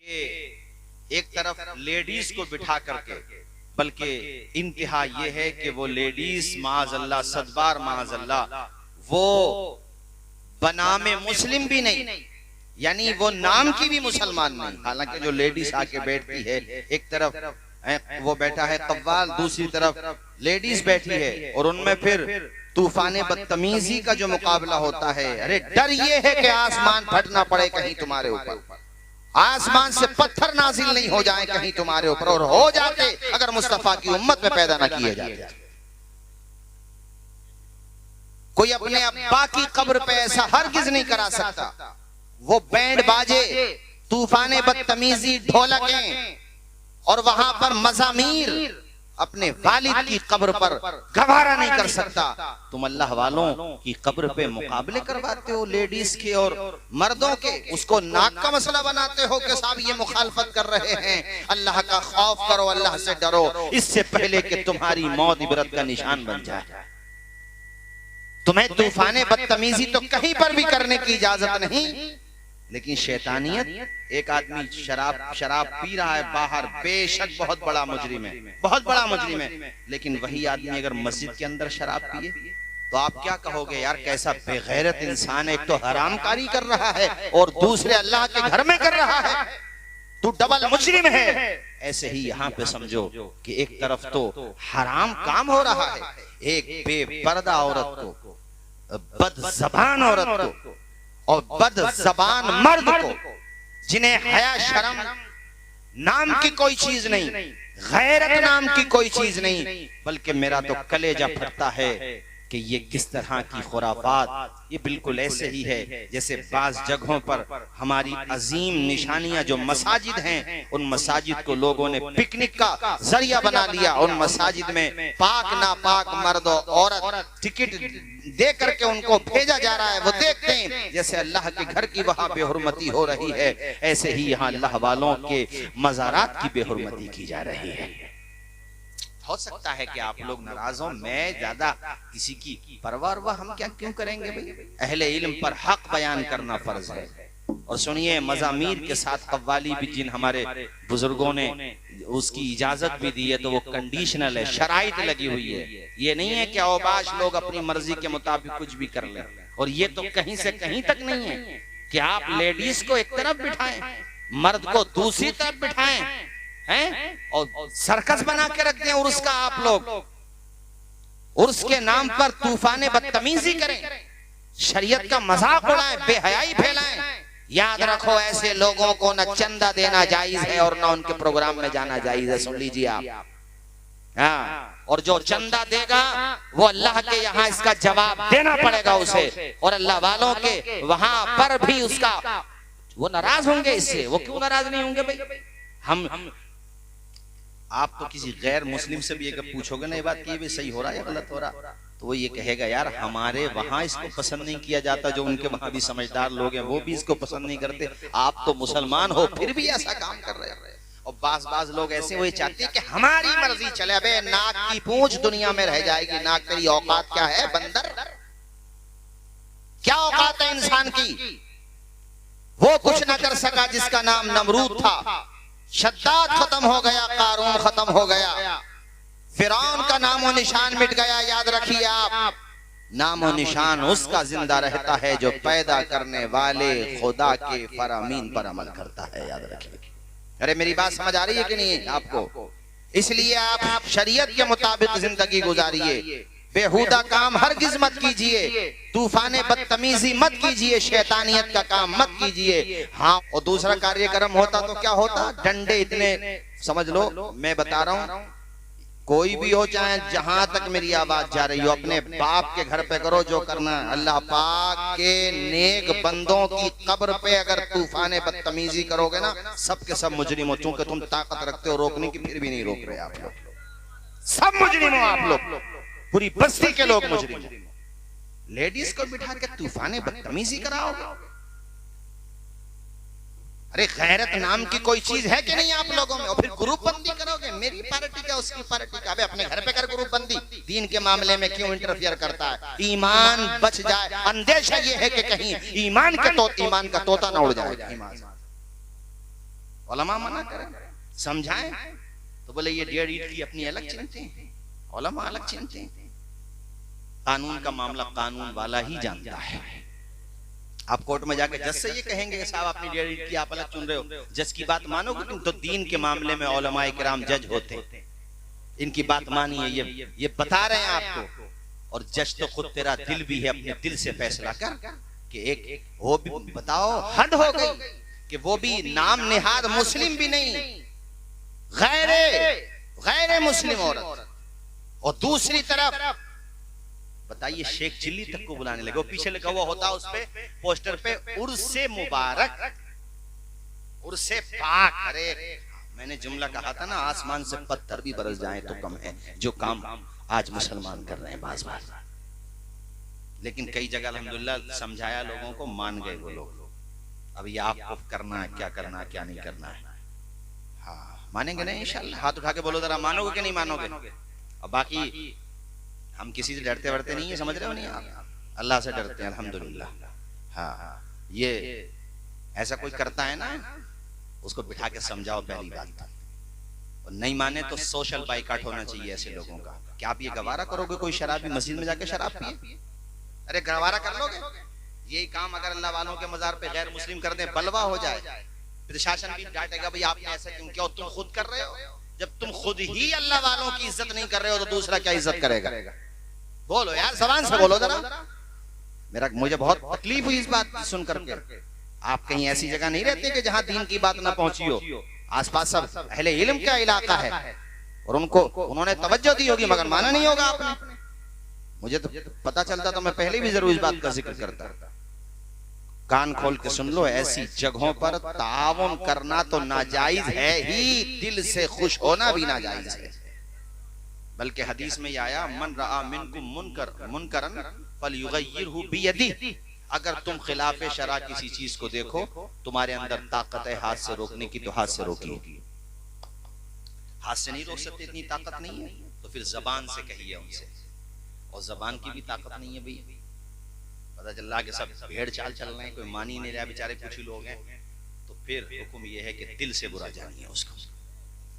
कि एक तरफ लेडीज को बिठा करके, बल्कि इंतहा ये है कि वो लेडीज माज़अल्लाह सदबार माज़अल्लाह वो बनामे मुस्लिम भी नहीं, यानी वो नाम की भी मुसलमान नहीं। हालांकि जो लेडीज आके बैठती है, एक तरफ वो बैठा है कव्वाल, दूसरी तरफ लेडीज बैठी है, और उनमें फिर तूफान बदतमीजी का जो मुकाबला होता है। अरे डर ये है कि आसमान फटना पड़े कहीं तुम्हारे ऊपर, आसमान से पत्थर नाजिल नहीं हो जाए कहीं तुम्हारे ऊपर, और हो जाते अगर मुस्तफा की उम्मत में पैदा ना किए जाते। कोई अपने अब्बा की कब्र पे ऐसा हरगिज नहीं करा सकता। वो बैंड बाजे, तूफान बदतमीजी, ढोलकें और वहां पर मज़ामीर अपने वालिद की कब्र पर गवारा नहीं कर सकता। तुम अल्लाह वालों की कब्र पे मुकाबले करवाते हो लेडीज के और मर्दों के, उसको नाक का मसला बनाते हो कि साहब ये मुखालफत कर रहे हैं। अल्लाह का खौफ करो, अल्लाह से डरो, इससे पहले कि तुम्हारी मौत इबरत का निशान बन जाए। तुम्हें तूफान बदतमीजी तो कहीं पर भी करने की इजाजत नहीं, लेकिन शैतानियत, एक आदमी शराब पी रहा है बाहर, बेशक बहुत बड़ा मुजरिम है, बहुत बड़ा मुजरिम है, लेकिन वही आदमी अगर मस्जिद के अंदर शराब पिए तो आप क्या कहोगे? यार कैसा बेगैरत इंसान है, एक तो हरामकारी कर रहा है और दूसरे अल्लाह के घर में कर रहा है, तू डबल मुजरिम है। ऐसे ही यहाँ पे समझो कि एक तरफ तो हराम काम हो रहा है, एक बेपर्दा औरत को, बदज़बान औरत को और बदज़बान मर्द को, जिन्हें हया शर्म नाम की कोई चीज नहीं, गैरत नाम की कोई चीज नहीं, बल्कि मेरा तो कलेजा फटता है कि ये किस तरह की खुराफात। ये बिल्कुल ऐसे ही है जैसे बाज जगहों पर हमारी अजीम निशानियां जो मसाजिद हैं, उन मसाजिद को लोगों ने पिकनिक का जरिया बना लिया। उन मसाजिद में पाक नापाक मर्द और औरत टिकट दे करके उनको भेजा जा रहा है, वो देखते हैं जैसे अल्लाह के घर की वहां बेहुरमती हो रही है, ऐसे ही यहाँ अल्लाह वालों के मज़ारात की बेहुरमती की जा रही है। हो सकता है कि आप लोग नाराज हो, मैं ज्यादा किसी की परवाह हम क्या क्यों करेंगे भाई, अहले इल्म पर हक बयान करना फर्ज है। और सुनिए, मज़ामीर के साथ कव्वाली भी जिन हमारे बुजुर्गों ने उसकी इजाजत भी दी है, तो वो कंडीशनल है, शराइत लगी हुई है। ये नहीं है कि औबाश लोग अपनी मर्जी के मुताबिक कुछ भी कर लें। और ये तो कहीं से कहीं तक नहीं है कि आप लेडीज को एक तरफ बिठाएं, मर्द को दूसरी तरफ बिठाएं हैं, और सर्कस बना के रखते हैं उर्स का। आप लोग उर्स के नाम पर तूफान बदतमीजी करें, शरीयत का मजाक उड़ाएं, बेहयाई फैलाएं। याद रखो, ऐसे लोगों को न चंदा देना जायज है और न उनके प्रोग्राम में जाना जायज है। सुन लीजिए आप, हाँ, और जो चंदा देगा वो अल्लाह के यहाँ इसका जवाब देना पड़ेगा उसे, और अल्लाह वालों के वहां पर भी उसका वो नाराज होंगे इससे। वो क्यों नाराज नहीं होंगे भाई? हम आप तो किसी गैर मुस्लिम से भी अगर पूछोगे ना ये बात कि ये सही हो रहा है या गलत हो रहा, तो वो ये कहेगा यार हमारे वहां इसको पसंद नहीं किया जाता, जो उनके वहां भी समझदार लोग हैं वो भी इसको पसंद नहीं करते, आप तो मुसलमान हो फिर भी ऐसा काम कर रहे हैं। और बाज लोग ऐसे वो चाहते हैं कि हमारी मर्जी चले। अबे नाक की पूंछ दुनिया में रह जाएगी, नाक तेरी औकात क्या है बंदर? क्या औकात है इंसान की? वो कुछ ना कर सका जिसका नाम नमरूद था, शद्दाद खत्म हो गया, कारून खत्म हो गया, फिरौन का नामो निशान मिट गया। याद रखिए आप, नामो निशान उसका जिंदा रहता है जो पैदा करने वाले खुदा के फरामीन पर अमल करता है। याद रखिए। अरे मेरी बात समझ आ रही है कि नहीं आपको? इसलिए आप शरीयत के मुताबिक जिंदगी गुजारिए, बेहुदा काम हरगिज मत कीजिए, तूफान बदतमीजी मत कीजिए, शैतानियत का काम मत कीजिए। हाँ, और दूसरा कार्यक्रम होता तो क्या होता? डंडे इतने, समझ लो मैं बता रहा हूँ, कोई भी हो, चाहे जहां तक मेरी आवाज जा रही हो, अपने बाप के घर पे करो जो करना। अल्लाह पाक के नेक बंदों की कब्र पे अगर तूफान बदतमीजी करोगे ना, सब के सब मुजरिम हो। चूंकि तुम ताकत रखते हो रोकने की, फिर भी नहीं रोक रहे आप लोग, सब मुजरिम हो आप लोग, पूरी बस्ती के लोग मुजरिम। लेडीज को बिठा के तूफान बदतमीजी कराओगे? अरे गैरत नाम की कोई चीज है कि नहीं आप लोगों में? और फिर ग्रुप बंदी करोगे, मेरी पार्टी का उसकी पार्टी का। अबे अपने घर पे कर ग्रुप बंदी, दीन के मामले में क्यों इंटरफियर करता है? ईमान बच जाए, अंदेशा ये है कि कहीं ईमान का तोता ना उड़ जाए। उलमा मना करें, समझाएं तो बोले ये 1.5 ईंट की अपनी अलग चिंते हैं, उलमा अलग चिंते हैं। कानून का मामला कानून वाला ही जानता है। आप कोर्ट में जाकर जज से ये कहेंगे कि साहब आपने 1.5 ईंट की आप अलग चुन रहे हो, जज की बात मानोगे तुम? तो दीन के मामले में उलमा इकराम जज होते, इनकी बात मानिए, ये बता रहे हैं आपको। और जज तो खुद तेरा दिल भी है, अपने दिल से फैसला कर कि एक वो भी बताओ, हद हो गई कि वो भी नाम निहाद मुस्लिम भी नहीं, गैर मुस्लिम औरत। और दूसरी तरफ बताइए शेख चिल्ली तक को बुलाने लगे। वो पीछे लिखा हुआ होता उस पे पोस्टर पे उर्से मुबारक, उर्से पाक। अरे मैंने जुमला कहा था ना, आसमान से पत्थर भी बरस जाए तो कम है जो काम आज मुसलमान कर रहे हैं बार बार। लेकिन कई जगह अल्हम्दुलिल्लाह समझाया लोगों को, मान गए वो लोग। अब ये आपको करना है, क्या करना है क्या नहीं करना है। हाँ मानेंगे नहीं इंशाल्लाह। हाथ उठा के बोलो जरा, मानोगे कि नहीं मानोगे? और बाकी हम किसी से डरते वरते नहीं है, समझ रहे हो नहीं आप? अल्लाह से डरते हैं अल्हम्दुलिल्लाह। हाँ ये ऐसा कोई करता है ना, उसको बिठा के समझाओ पहली बात। और नहीं माने तो सोशल बाइकाट होना चाहिए ऐसे लोगों का। क्या आप ये गवारा करोगे कोई शराबी मस्जिद में जाके शराब पिए? अरे गवारा कर लोगे? यही काम अगर अल्लाह वालों के मजार पे गैर मुस्लिम कर दे, बलवा हो जाए, प्रशासन भी डांटेगा, भाई आपने ऐसा क्यों किया? तुम खुद कर रहे हो। जब तुम खुद ही अल्लाह वालों की इज्जत नहीं कर रहे हो तो दूसरा क्या इज्जत करेगा? बोलो यार, जबान से बोलो जरा। मुझे बहुत तकलीफ हुई इस बात सुन करके। आप कहीं ऐसी जगह नहीं रहते कि जहां दीन की बात ना पहुंची हो। आसपास सब अहले इल्म का इलाका है और उन्होंने तवज्जो दी होगी, मगर माना नहीं होगा आपने। मुझे तो पता चलता तो मैं पहले भी जरूर इस बात का जिक्र करता। कान खोल के सुन लो, ऐसी जगहों पर ताउन करना तो नाजायज है ही, दिल से खुश होना भी नाजायज है। बल्कि हदीस में आया, मन रआ मिनकुम मुनकरन फलयुगय्यिरहु बियदिही। अगर तुम खिलाफ शरा किसी चीज को देखो, तुम्हारे अंदर ताकत है हाथ से रोकने की, तो हाथ से रोकिए। हाथ से नहीं रोक सकते, इतनी ताकत नहीं है, तो फिर जबान से कहिए उनसे। और जबान की भी ताकत नहीं है भाई। पता चल रहा कि सब भेड़ चाल चल रहे हैं, कोई मान ही नहीं रहा, बेचारे कुछ ही लोग हैं। तो फिर हुक्म यह है कि दिल से बुरा जानिए उसको।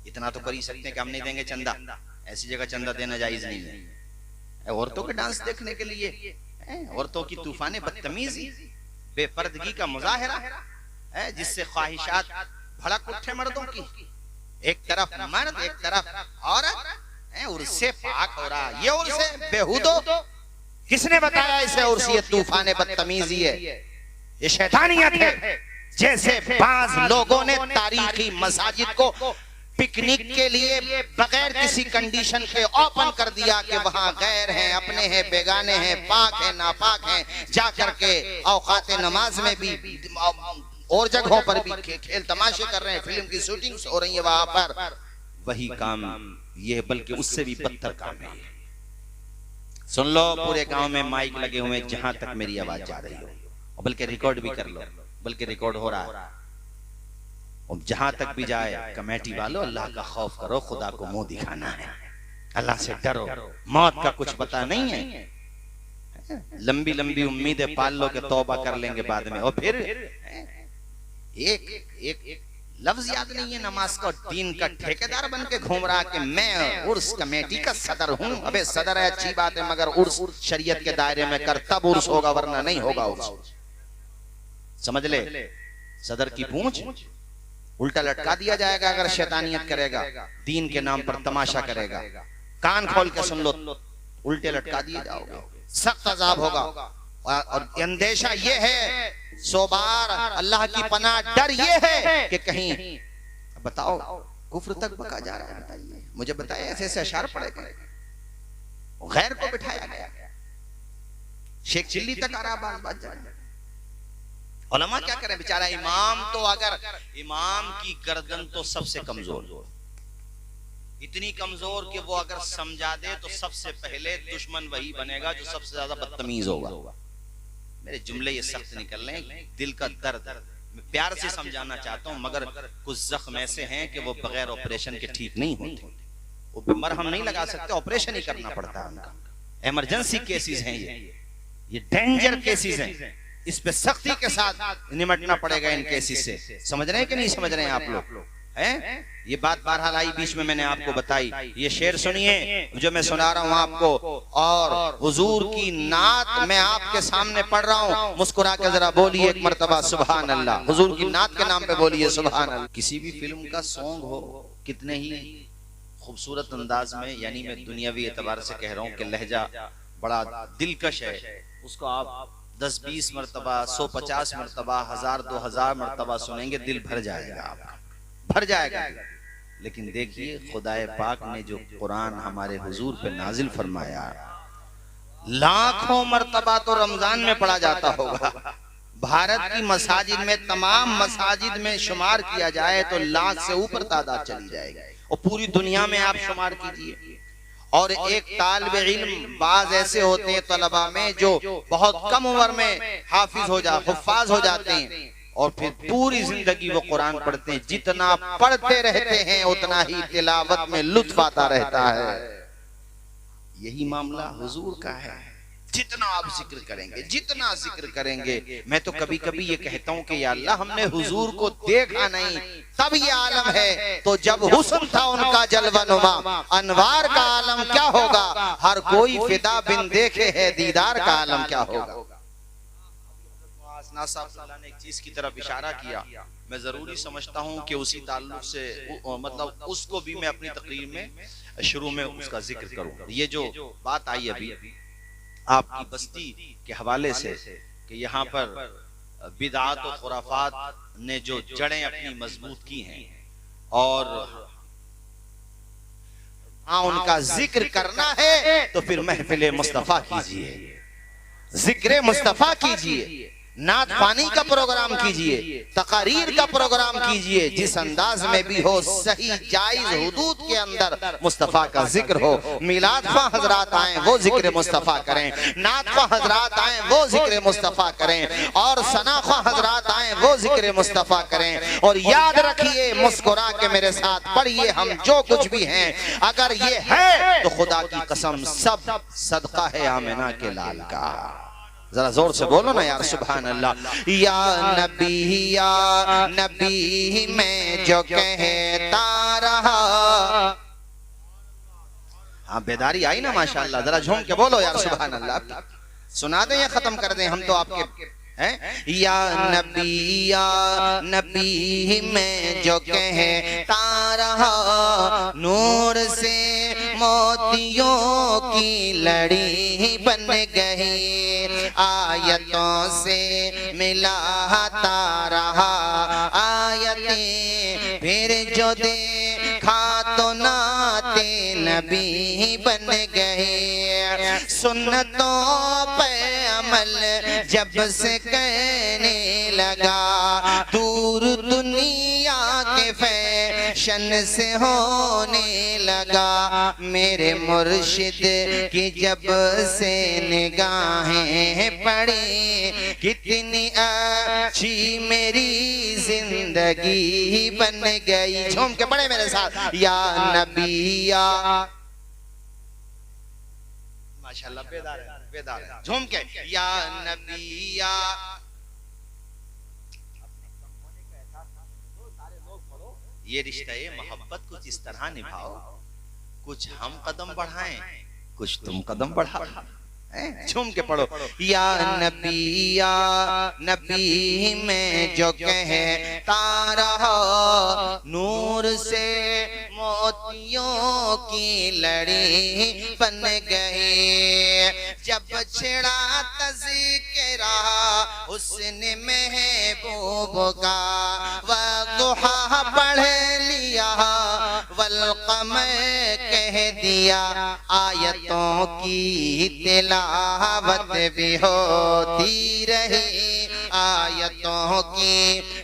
इतना तो कर ही सकते हैं कि हम नहीं देंगे चंदा, ऐसी जगह चंदा देना जायज नहीं है। औरतों के डांस देखने के लिए, औरतों की तूफाने बदतमीजी, बेपर्दगी का मुजाहिरा है, जिससे ख्वाहिशात भड़क उठे मर्दों की। एक तरफ मर्द, एक तरफ औरत, उर्से पाक हो रहा। ये उर्से बेहुदो, किसने बताया इसे उर्स? ये तूफाने बदतमीजी है, ये शैतानियत है। जैसे बाज लोगों ने तारीखी मसाजिद को पिकनिक के लिए बगैर किसी कंडीशन के ओपन कर दिया कि वहां गैर हैं, अपने हैं, बेगाने हैं, पाक हैं, नापाक हैं, जा करके औकात नमाज में भी और जगहों पर भी खेल तमाशे कर रहे हैं, फिल्म की शूटिंग्स हो रही है वहां पर। वही काम ये, बल्कि उससे भी बदतर काम है। सुन लो, पूरे गांव में माइक लगे हुए, जहां तक मेरी आवाज जा रही हो, और बल्कि रिकॉर्ड भी कर लो, बल्कि रिकॉर्ड हो रहा है। और जहां तक भी जाए, कमेटी वालों अल्लाह का खौफ करो, खुदा को मुंह दिखाना है, अल्लाह से डरो, मौत का कुछ पता नहीं है। लंबी लंबी उम्मीदें पाल लो कि तौबा कर लेंगे बाद में, और फिर एक लफ्ज याद नहीं है नमाज का, दीन का ठेकेदार बन के घूम रहा कि मैं उर्स कमेटी का सदर हूं। अबे सदर है अच्छी बात है, मगर उर्स शरीयत के दायरे में कर, तब उर्स होगा, वरना नहीं होगा उर्स। समझ ले, सदर की पूंछ उल्टा लटका दिया जाएगा अगर शैतानियत करेगा, दीन के नाम पर तमाशा करेगा। कान खोल के सुन लो, उल्टे लटका दिए जाओगे, सख्त अजाब होगा। और अंदेशा ये है, सोबार अल्लाह की पनाह, डर ये है कि कहीं बताओ कुफ्र तक बका जा रहा है। बताइए, मुझे बताया ऐसे ऐसे अशार पड़े गए, गैर को बिठाया गया, शेख चिल्ली तक आ रहा बात जा रहा। उलमा क्या करें बेचारा इमाम, तो अगर इमाम की गर्दन तो सबसे कमजोर, इतनी कमजोर कि वो अगर समझा दे तो सबसे पहले दुश्मन वही बनेगा जो सबसे ज्यादा बदतमीज होगा। मेरे जुमले ये सख्त निकल रहे हैं, दिल का दर्द मैं प्यार से समझाना चाहता हूँ, मगर कुछ जख्म ऐसे हैं कि वो बगैर ऑपरेशन के ठीक नहीं होते। वो मरहम नहीं लगा सकते, ऑपरेशन ही करना पड़ता है उनका। इमरजेंसी केसेस हैं ये डेंजर केसेस हैं। इस पे सख्ती के साथ निमटना पड़ेगा इन केसेस से। समझ रहे हैं कि नहीं समझ रहे हैं आप लोग? हैं? ये बात बहरहाल आई बीच में मैंने आपको बताई। ये शेर सुनिए जो मैं सुना रहा हूँ आपको, और हुजूर की नात मैं आपके सामने पढ़ रहा हूँ। मुस्कुरा के जरा बोलिए एक मर्तबा सुभान अल्लाह। हुजूर की नात के नाम पे बोलिए सुभान अल्लाह। किसी भी फिल्म का सॉन्ग हो, कितने ही खूबसूरत अंदाज में, यानी मैं दुनियावी एतबार से कह रहा हूँ कि लहजा बड़ा दिलकश है, उसको आप 10-20 मरतबा, 150 मरतबा, 1000-2000 मरतबा सुनेंगे, दिल भर जाएगा, आपका भर जाएगा। लेकिन देखिए खुदाए पाक ने जो कुरान हमारे हुजूर पे नाजिल फरमाया, लाखों मरतबा तो रमजान में पढ़ा जाता होगा। भारत की मसाजिद में, तमाम मसाजिद में शुमार किया जाए तो लाख से ऊपर तादाद चली जाएगी, और पूरी दुनिया में आप शुमार कीजिए। और एक तालिब इल्म, बाज ऐसे होते हैं तलबा में जो बहुत कम उम्र में हाफिज हो हुफ्फाज हो जाते हैं, और फिर पूरी जिंदगी वो कुरान पढ़ते हैं। जितना पढ़ते रहते हैं उतना ही तिलावत में लुत्फ आता रहता है। यही मामला हुजूर का है। जितना आप जिक्र करेंगे, जितना जिक्र करेंगे, मैं तो कभी कभी ये कहता हूँ कि या अल्लाह हमने हुजूर को देखा नहीं तब ये आलम है, तो जब हुस्न था उनका जलवानुमा, अनवार का आलम क्या होगा। हर कोई फिदा बिन देखे है दीदार का आलम क्या होगा। ने एक चीज की तरफ इशारा किया, मैं जरूरी समझता हूँ कि उसी ताल्लुक से मतलब उसको भी मैं अपनी तकरीर में शुरू में उसका जिक्र करूँ। ये जो बात आई अभी आपकी बस्ती के हवाले से कि यहाँ पर बिदात और खुराफात ने जो जड़ें अपनी मजबूत की हैं, और हाँ उनका जिक्र करना है तो फिर महफिल मुस्तफा कीजिए, जिक्र मुस्तफा कीजिए, नात पानी का प्रोग्राम कीजिए, तकारीर का प्रोग्राम कीजिए, जिस अंदाज में भी हो, सही जायज हुदूद के अंदर मुस्तफा का जिक्र हो। मिलाद ख्वाह हजरात आए वो जिक्र मुस्तफा करें, नात ख्वाह हजरात आए वो जिक्र मुस्तफा करें, और सना ख्वाह हजरात आए वो जिक्र मुस्तफा करें। और याद रखिए, मुस्कुरा के मेरे साथ पढ़िए, हम जो कुछ भी हैं अगर ये है तो खुदा की कसम सब सदका है आमिना के लाल का। जरा जोर से बोलो ना यार सुभान अल्लाह। या नबी मैं जो कहता रहा। हाँ बेदारी आई ना माशाअल्लाह, जरा झूम के बोलो यार सुभान अल्लाह। सुना दें या खत्म कर दें, हम तो आपके हैं। या नबी मैं जो कहता रहा, नूर से मोतियों की लड़ी बन गई, आयतों से मिलाता रहा आयतें, फिर जो देखा तो नाते नबी बन गए। सुन्नतों पे अमल जब से कहने लगा, दूर दुनिया के फैशन से होने लगा। मेरे मुर्शिद की जब से निगाहें पड़ी, कितनी अच्छी मेरी जिंदगी बन गई। झूम के पढ़े मेरे साथ। या नबिया, माशाल्लाह बेदार है, बेदार है। झूम के या नबिया। ये रिश्ता मोहब्बत कुछ इस तरह निभाओ, कुछ हम कदम बढ़ाएं, कुछ तुम कदम बढ़ाओ। झूम के पढ़ो। या नबी मैं जो कहता रहा, नूर से मोतियों की लड़ी बन गई। जब छिड़ा तज़किरा हुस्न महबूब का, वदुहा पढ़ लिया वल्क़मर कह दिया। आयतों की तिलावत भी होती रही, आयतों की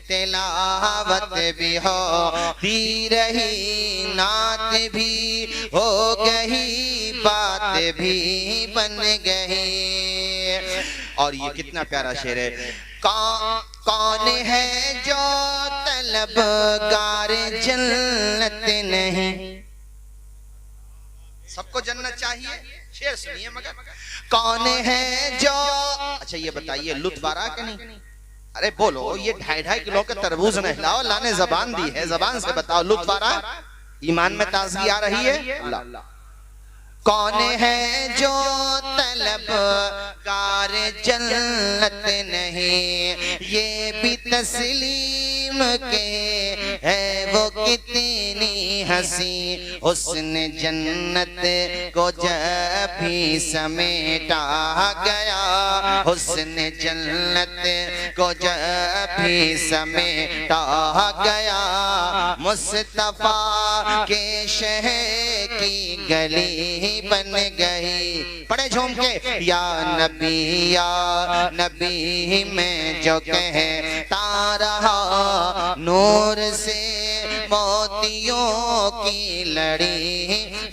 तिलावत भी होती रही। नात भी हो गई, बात भी बन गई। और ये कितना प्यारा शेर है। कौन है जो तलबगार जन्नत नहीं। सबको जन्नत चाहिए, शेर सुनिए मगर। कौन है जो, अच्छा ये बताइए लुत्फ आ रहा कि नहीं? अरे बोलो, ये 2.5 किलो के तरबूज न हिलाओ, अल्लाह ने जबान दी है, जबान से बताओ लुत्फ आ रहा? ईमान में ताजगी आ रही है? अल्लाह। कौन है जो तलबगार जन्नत नहीं, ये भी तस्लीम के है वो कितनी हंसी, हुस्न जन्नत को जब भी समेटा गया, हुस्न जन्नत को जब भी समेटा गया, मुस्तफा के शहर की गली बन गई। पढ़े झूम के, या नबी मैं जो कहता रहा, नूर से मोतियों की लड़ी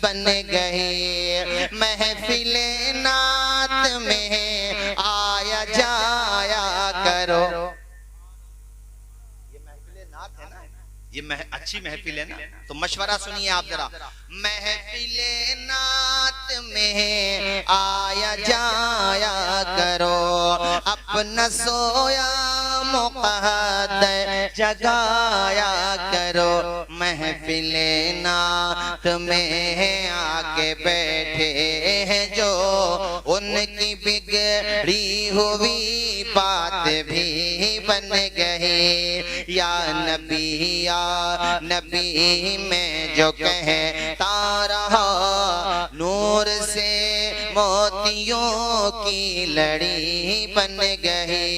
बन गई। महफिले नात में आया जाया करो, ये महफिले नात है ना, ये अच्छी महफिल है ना, तो मशवरा सुनिए आप जरा। महफिले नात में आया जाया करो, अपना सोया मुक़द्दर जगाया करो। महफिले नात में आके बैठे हैं जो, उनकी बिगड़ी हुई बात भी बन गई। या नबी मैं जो कहता रहा, नूर से मोतियों की लड़ी बन गई।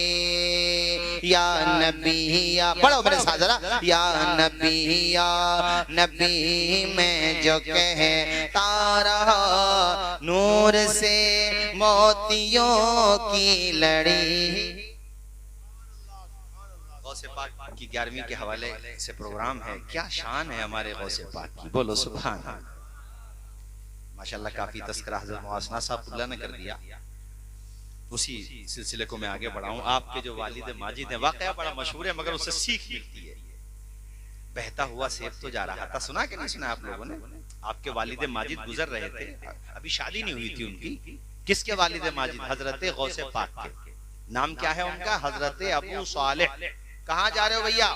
या पढ़ो मेरे साथ जरा। या नबी मैं जो कहता रहा, नूर से मोतियों की लड़ी। गौसे पाक की 11वीं के हवाले से प्रोग्राम है। क्या शान है हमारे गौसे पाक की, बोलो सुभान अल्लाह। माशाल्लाह काफी तस्करा हज़रत मुहस्सिना साहब ने कर दिया। उसी सिलसिले को मैं आगे बढ़ाऊं। आपके जो वालिद माजिद हैं, वाकया बड़ा मशहूर है मगर उससे सीख मिलती है। बहता हुआ सेब तो जा रहा था, सुना कि नहीं सुना आप लोगों ने? आपके वालिद माजिद गुजर रहे थे, अभी शादी नहीं हुई थी उनकी। किसके वालिद माजिद? हजरत गौसे पाक के। नाम क्या है उनका? हजरत अबू सालेह। कहाँ जा रहे हो भैया?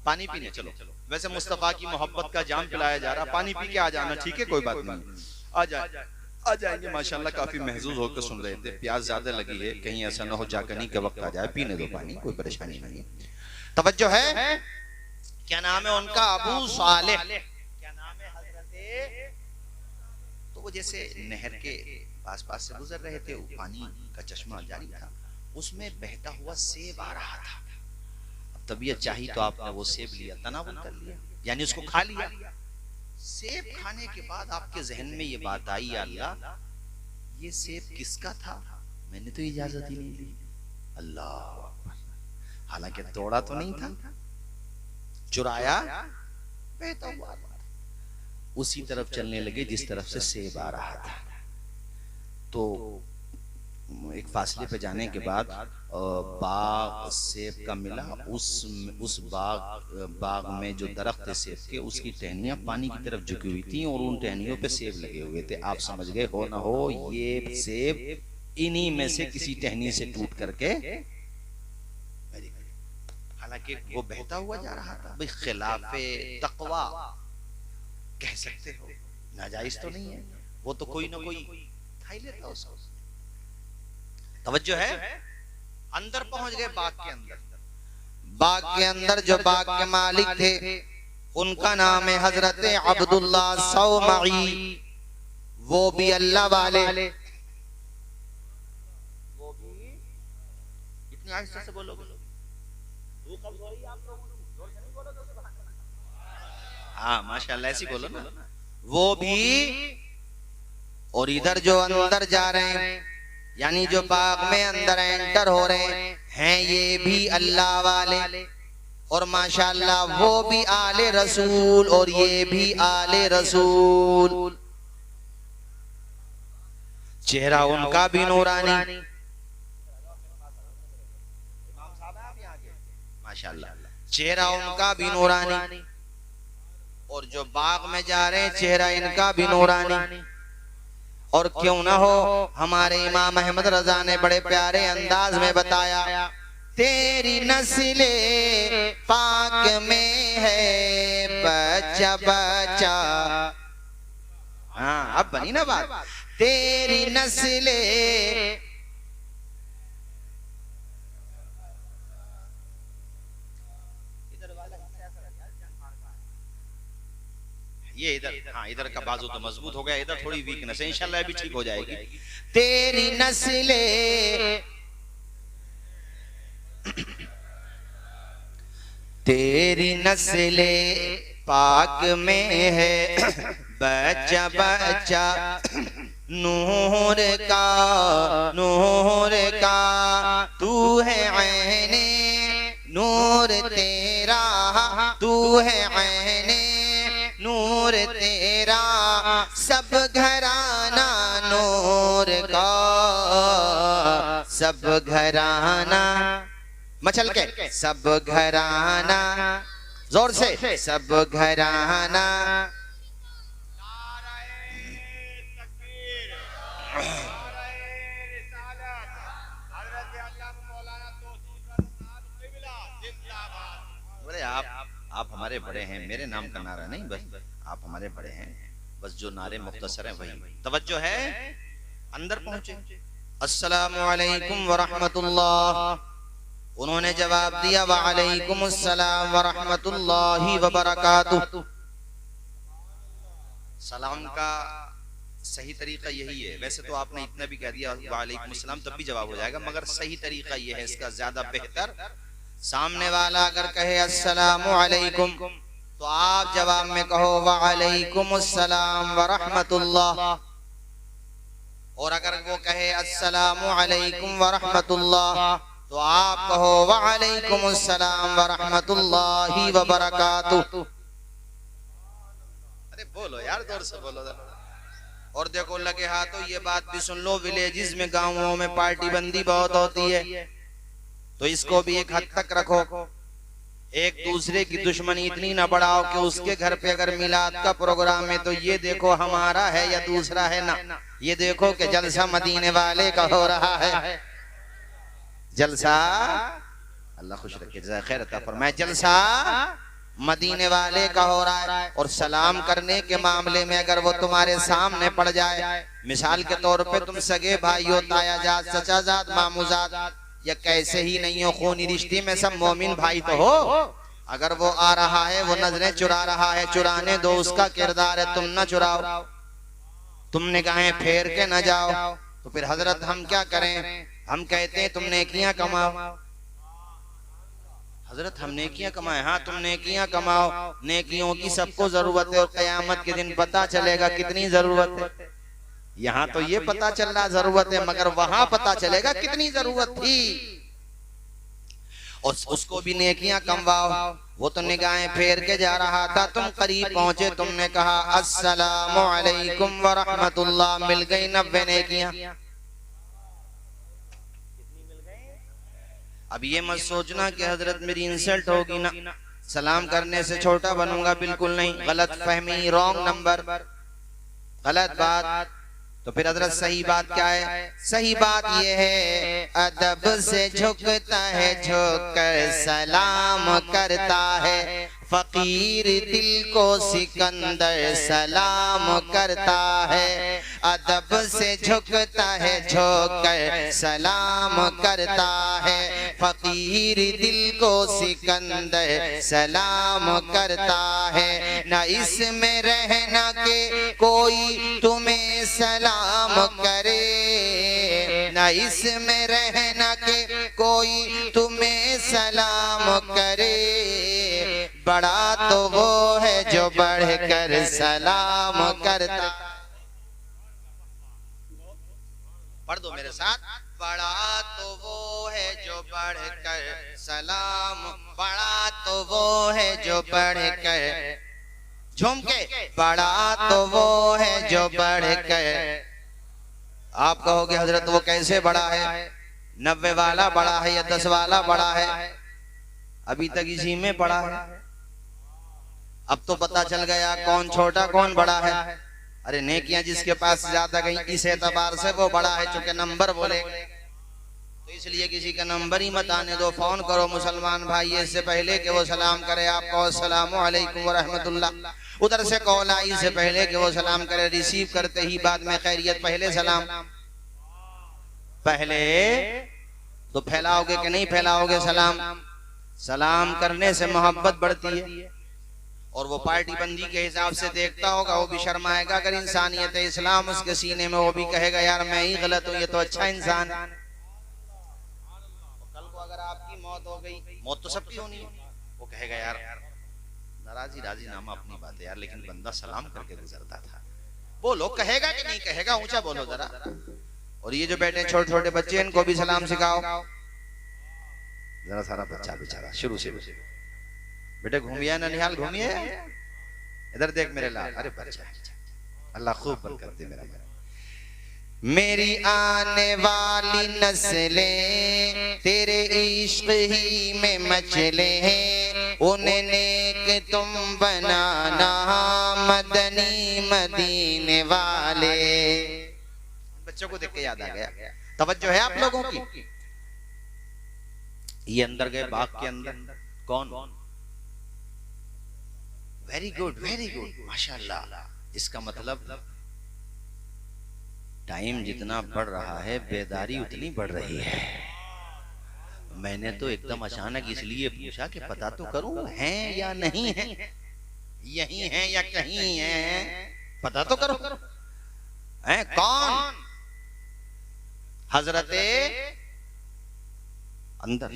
पानी पीने चलो। वैसे मुस्तफा की मोहब्बत का जाम पिलाया जा रहा, पानी पी के आ जाना, ठीक है कोई बात नहीं, आ जाएंगे। माशाल्लाह काफी महजूज होकर सुन रहे थे। प्यास ज्यादा लगी है, कहीं ऐसा ना हो जागनी के वक्त आ जाए, पीने दो पानी, कोई परेशानी नहीं है। तवज्जो है। क्या नाम है उनका? अबू सालेह। क्या नाम है? हजरत। तो वो जैसे नहर के पास से गुजर रहे थे, वो पानी का चश्मा जारी था, उसमें बहता हुआ सेब आ रहा था। अब तबीयत चाहिए तो आपने वो सेब लिया, तनावुल कर लिया, यानी उसको खा लिया। सेब खाने के बाद आपके जहन में ये बात आई, या अल्लाह ये सेब किसका था? मैंने तो इजाजत ही नहीं दी। अल्लाह, हालांकि तोड़ा तो नहीं था, चुराया, बहता हुआ उसी तरफ चलने लगे जिस तरफ से सेब आ रहा था। तो एक फासले पे जाने के बाद बाग सेब का मिला। उस बाग में जो दरख्त थे सेब के, उसकी टहनियां पानी की तरफ झुकी हुई थी और उन टहनियों पे सेब लगे हुए थे। आप समझ गए हो ना हो, ये सेब इन्हीं में से किसी टहनी से टूट करके, हालांकि वो बहता हुआ जा रहा था। भाई खिलाफे तकवा कह सकते हो, नाजायज तो नहीं है, वो तो कोई ना कोई खा ही लेता उसको। तवज्जो है। अंदर पहुंच गए बाग के अंदर। बाग के अंदर जो बाग के मालिक थे, उनका नाम है हजरत अब्दुल्ला सौमई। वो भी अल्लाह वाले, वो भी इतनी आहिस्ते से बोलो, हाँ माशाल्लाह ऐसी बोलो ना। वो भी, और इधर जो अंदर जा रहे हैं, यानी जो बाग में अंदर एंटर हो रहे हैं, ये भी अल्लाह वाले, और माशाल्लाह वो भी आले रसूल और ये भी आले रसूल। चेहरा उनका भी नूरानी, माशाल्लाह चेहरा उनका भी नूरानी। और जो बाग में जा रहे हैं चेहरा इनका भी नूरानी। और क्यों ना हो, हमारे इमाम अहमद रजा ने बड़े प्यारे अंदाज में बताया, तेरी नस्ले पाक में है बच्चा बच्चा। हाँ अब बनी ना बात, तेरी नस्ले ये इधर, हाँ इधर का बाजू तो मजबूत हो गया, इधर थोड़ी वीकनेस है, इंशाल्लाह भी ठीक हो जाएगी। तेरी नस्ले तेरी नस्ले पाक में है बच्चा बच्चा, नूर का तू है ऐने नूर तेरा, तू है ऐने नूर तेरा, सब घराना नूर का, सब घराना मचल के, सब घराना जोर से, सब घराना आप हमारे बड़े हैं, मेरे नाम का नारा नहीं, बस आप हमारे बड़े हैं, बस जो नारे मुख्तसर हैं वही। तवज्जो है, अंदर पहुंचे। अस्सलामु अलैकुम व रहमतुल्लाह। उन्होंने जवाब दिया व अलैकुम अस्सलाम व रहमतुल्लाहि व बरकातुहू। सलाम का सही तरीका यही है, वैसे तो आपने इतना भी कह दिया व अलैकुम अस्सलाम तब भी जवाब हो जाएगा, मगर सही तरीका यह है, इसका ज्यादा बेहतर, सामने वाला अगर कहे अस्सलामु अलैकुम तो आप जवाब में कहो व अलैकुम अस्सलाम व रहमतुल्लाह। और अगर वो कहे अस्सलामु अलैकुम व रहमतुल्लाह तो आप कहो व अलैकुम अस्सलाम व रहमतुल्लाहि व बरकातुहू। अरे बोलो यार, जोर से बोलो। और देखो लगे हाथों, ये बात भी सुन लो, विलेजेस में गांवों में पार्टी बंदी बहुत होती है, तो इसको भी एक हद तक रखो। एक दूसरे की दुश्मनी इतनी ना बढ़ाओ कि उसके घर पे अगर मिलाद का प्रोग्राम है तो ये देखो हमारा है या दूसरा है, ना ये देखो कि जलसा मदीने वाले का हो रहा है। जलसा अल्लाह खुश रखे, जज़ा खैर अता फरमाए, जलसा मदीने वाले का हो रहा है। और सलाम करने के मामले में अगर वो तुम्हारे सामने पड़ जाए, मिसाल के तौर पे तुम सगे भाइयों, तायाजाद, चचाजाद, मामूजाद, या कैसे ही नहीं हो, खूनी रिश्ते में सब मोमिन भाई तो हो, अगर वो आ रहा है, वो नजरें चुरा रहा है, चुराने दो, उसका किरदार है, तुम ना चुराओ, तुम निगाहें फेर के न जाओ। तो फिर हजरत हम क्या करें? हम कहते हैं तुम नेकियां कमाओ। हजरत हम नेकियां कमाए, हाँ तुम नेकियां कमाओ, नेकियों की सबको जरूरत है और कयामत के दिन पता चलेगा कितनी जरूरत है। यहाँ तो ये पता चल रहा जरूरत है, मगर वहां पता चलेगा कितनी जरूरत थी। और उसको भी नेकियां कमवाओ, वो तो निगाहें फेर के जा रहा था, तुम करीब पहुंचे, तुमने कहा अस्सलामु अलैकुम व रहमतुल्लाह, मिल गई 90 नेकियां। अब ये मत सोचना कि हजरत मेरी इंसल्ट होगी ना, सलाम करने से छोटा बनूंगा, बिल्कुल नहीं, गलत फहमी, रॉन्ग नंबर, गलत बात। तो फिर हजरत सही बात क्या है? सही बात ये है, अदब से झुकता है, झुककर सलाम करता है, फकीर दिल को सिकंदर सलाम करता है। अदब से झुकता है, झुककर सलाम करता है, फकीर दिल को सिकंदर सलाम करता है। न इसमें रहना के कोई तुम्हें सलाम करे, न इसमें रहना के कोई तुम्हें सलाम करे, बड़ा तो वो है जो बढ़कर सलाम करता। पढ़ दो मेरे साथ, बड़ा तो वो है जो बढ़कर सलाम, बड़ा तो वो है जो बढ़कर, झूम के, बड़ा तो वो है जो बढ़कर। आप कहोगे हजरत वो कैसे बड़ा है? 90 वाला बड़ा है या 10 वाला बड़ा है? अभी तक इसी में पड़ा है। अब तो पता चल गया कौन छोटा कौन बड़ा है। अरे नेकियां जिसके पास ज्यादा गई इस एतबार से वो बड़ा है, चूंकि नंबर बोले, तो इसलिए किसी का नंबर ही मत आने दो। फोन करो मुसलमान भाई, इससे पहले कि वो सलाम करे आपको अस्सलामु अलैकुम व रहमतुल्लाह, उधर से कॉल आई से पहले कि वो सलाम करे, रिसीव करते ही बाद में खैरियत, पहले सलाम। पहले तो फैलाओगे कि नहीं फैलाओगे सलाम? सलाम करने से मोहब्बत बढ़ती है। और वो पार्टी बंदी के हिसाब से देखता होगा, वो भी शर्माएगा। अगर इंसानियत इस्लाम उसके सीने में, वो भी कहेगा यार मैं ही गलत हूँ, ये तो अच्छा इंसान। कल को अगर आपकी मौत हो गई, मौत तो सबकी होनी है, वो कहेगा यार नाराजी राजी नामा अपनी बात है यार, लेकिन बंदा सलाम करके गुजरता था। बोलो कहेगा कि नहीं कहेगा, ऊंचा बोलो जरा। और ये जो बैठे छोटे छोटे बच्चे, इनको भी सलाम सिखाओ जरा। सारा बच्चा बेचारा शुरू से बेटे घूमिए ननिहाल, घूमिए इधर देख मेरे लाल। अरे बच्चा, अल्लाह खूब बरकत दे मेरा। मेरी आने वाली नस्लें तेरे इश्क ही में मचले हैं, उन्हें नेक तुम बनाना मदनी मदीने वाले। बच्चों को देख के याद आ गया, तवज्जो है आप लोगों की। ये अंदर गए बाग के अंदर, कौन? वेरी गुड माशाल्लाह। इसका मतलब टाइम जितना बढ़ रहा है बेदारी उतनी बढ़ रही है। मैंने तो एकदम अचानक इसलिए पूछा कि पता तो करूं हैं या नहीं है, यही हैं या कहीं हैं, पता तो करो। हैं कौन? हजरते अंदर।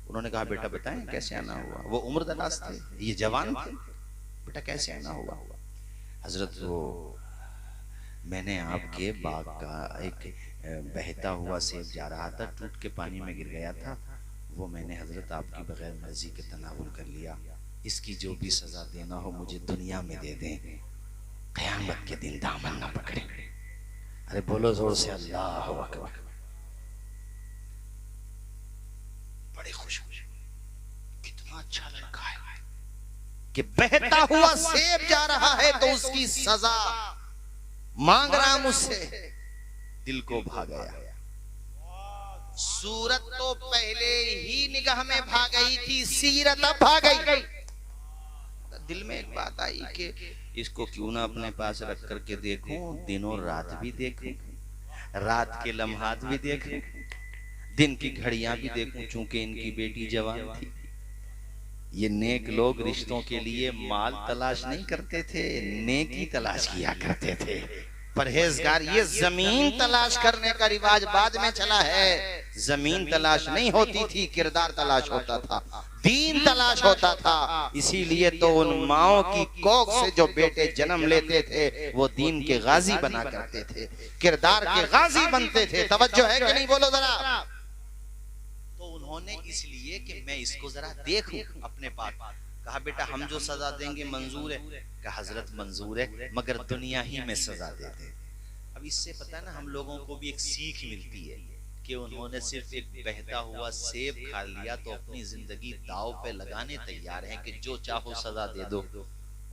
उन्होंने कहा बेटा बताएं कैसे आना हुआ। वो उम्र दराज थे, ये जवान थे, बेटा कैसे आना हुआ? हजरत वो मैंने आपके बाग का एक बहता हुआ सेब जा रहा था, टूट के पानी में गिर गया था, वो मैंने हजरत आपकी बगैर मर्जी के तनावुल कर लिया। इसकी जो भी सजा देना हो मुझे दुनिया में दे दें, क़यामत के दिन दामन ना पकड़े। अरे बोलो जोर से अल्लाहु अकबर। बड़े खुश, कितना अच्छा लड़का है कि बहता हुआ सेब जा रहा है तो उसकी सजा मांग रहा मुझसे। दिल को भा गया। सूरत तो पहले ही निगाह में भा गई थी, सीरत अब भा गई। दिल में एक बात आई कि इसको क्यों ना अपने पास रख करके देखूं, दिनों रात भी देखूं, रात के लम्हात भी देखूं, दिन की घड़ियां भी देखूं, चूंकि इनकी बेटी जवान थी। ये नेक लोग रिश्तों के लिए माल तलाश नहीं करते थे, नेकी तलाश किया करते थे। परहेजगार, ये जमीन तलाश करने का रिवाज बाद में चला है। जमीन तलाश नहीं होती थी, किरदार तलाश होता था, दीन तलाश होता था। इसीलिए तो उन माओं की कोख से जो बेटे जन्म लेते थे वो दीन के गाजी बना करते थे, किरदार के गाजी बनते थे। तवज्जो है कि नहीं बोलो जरा। तो उन्होंने इसलिए कि मैं इसको जरा देखूं अपने पास, कहा बेटा हम जो सजा देंगे मंजूर है? कहा हजरत मंजूर है, मगर दुनिया ही में सजा दे दे। अब इससे पता है ना हम लोगों को भी एक सीख मिलती है कि उन्होंने सिर्फ एक बहता हुआ सेब खा लिया तो अपनी जिंदगी दाव पे लगाने तैयार हैं कि जो चाहो सजा दे दो,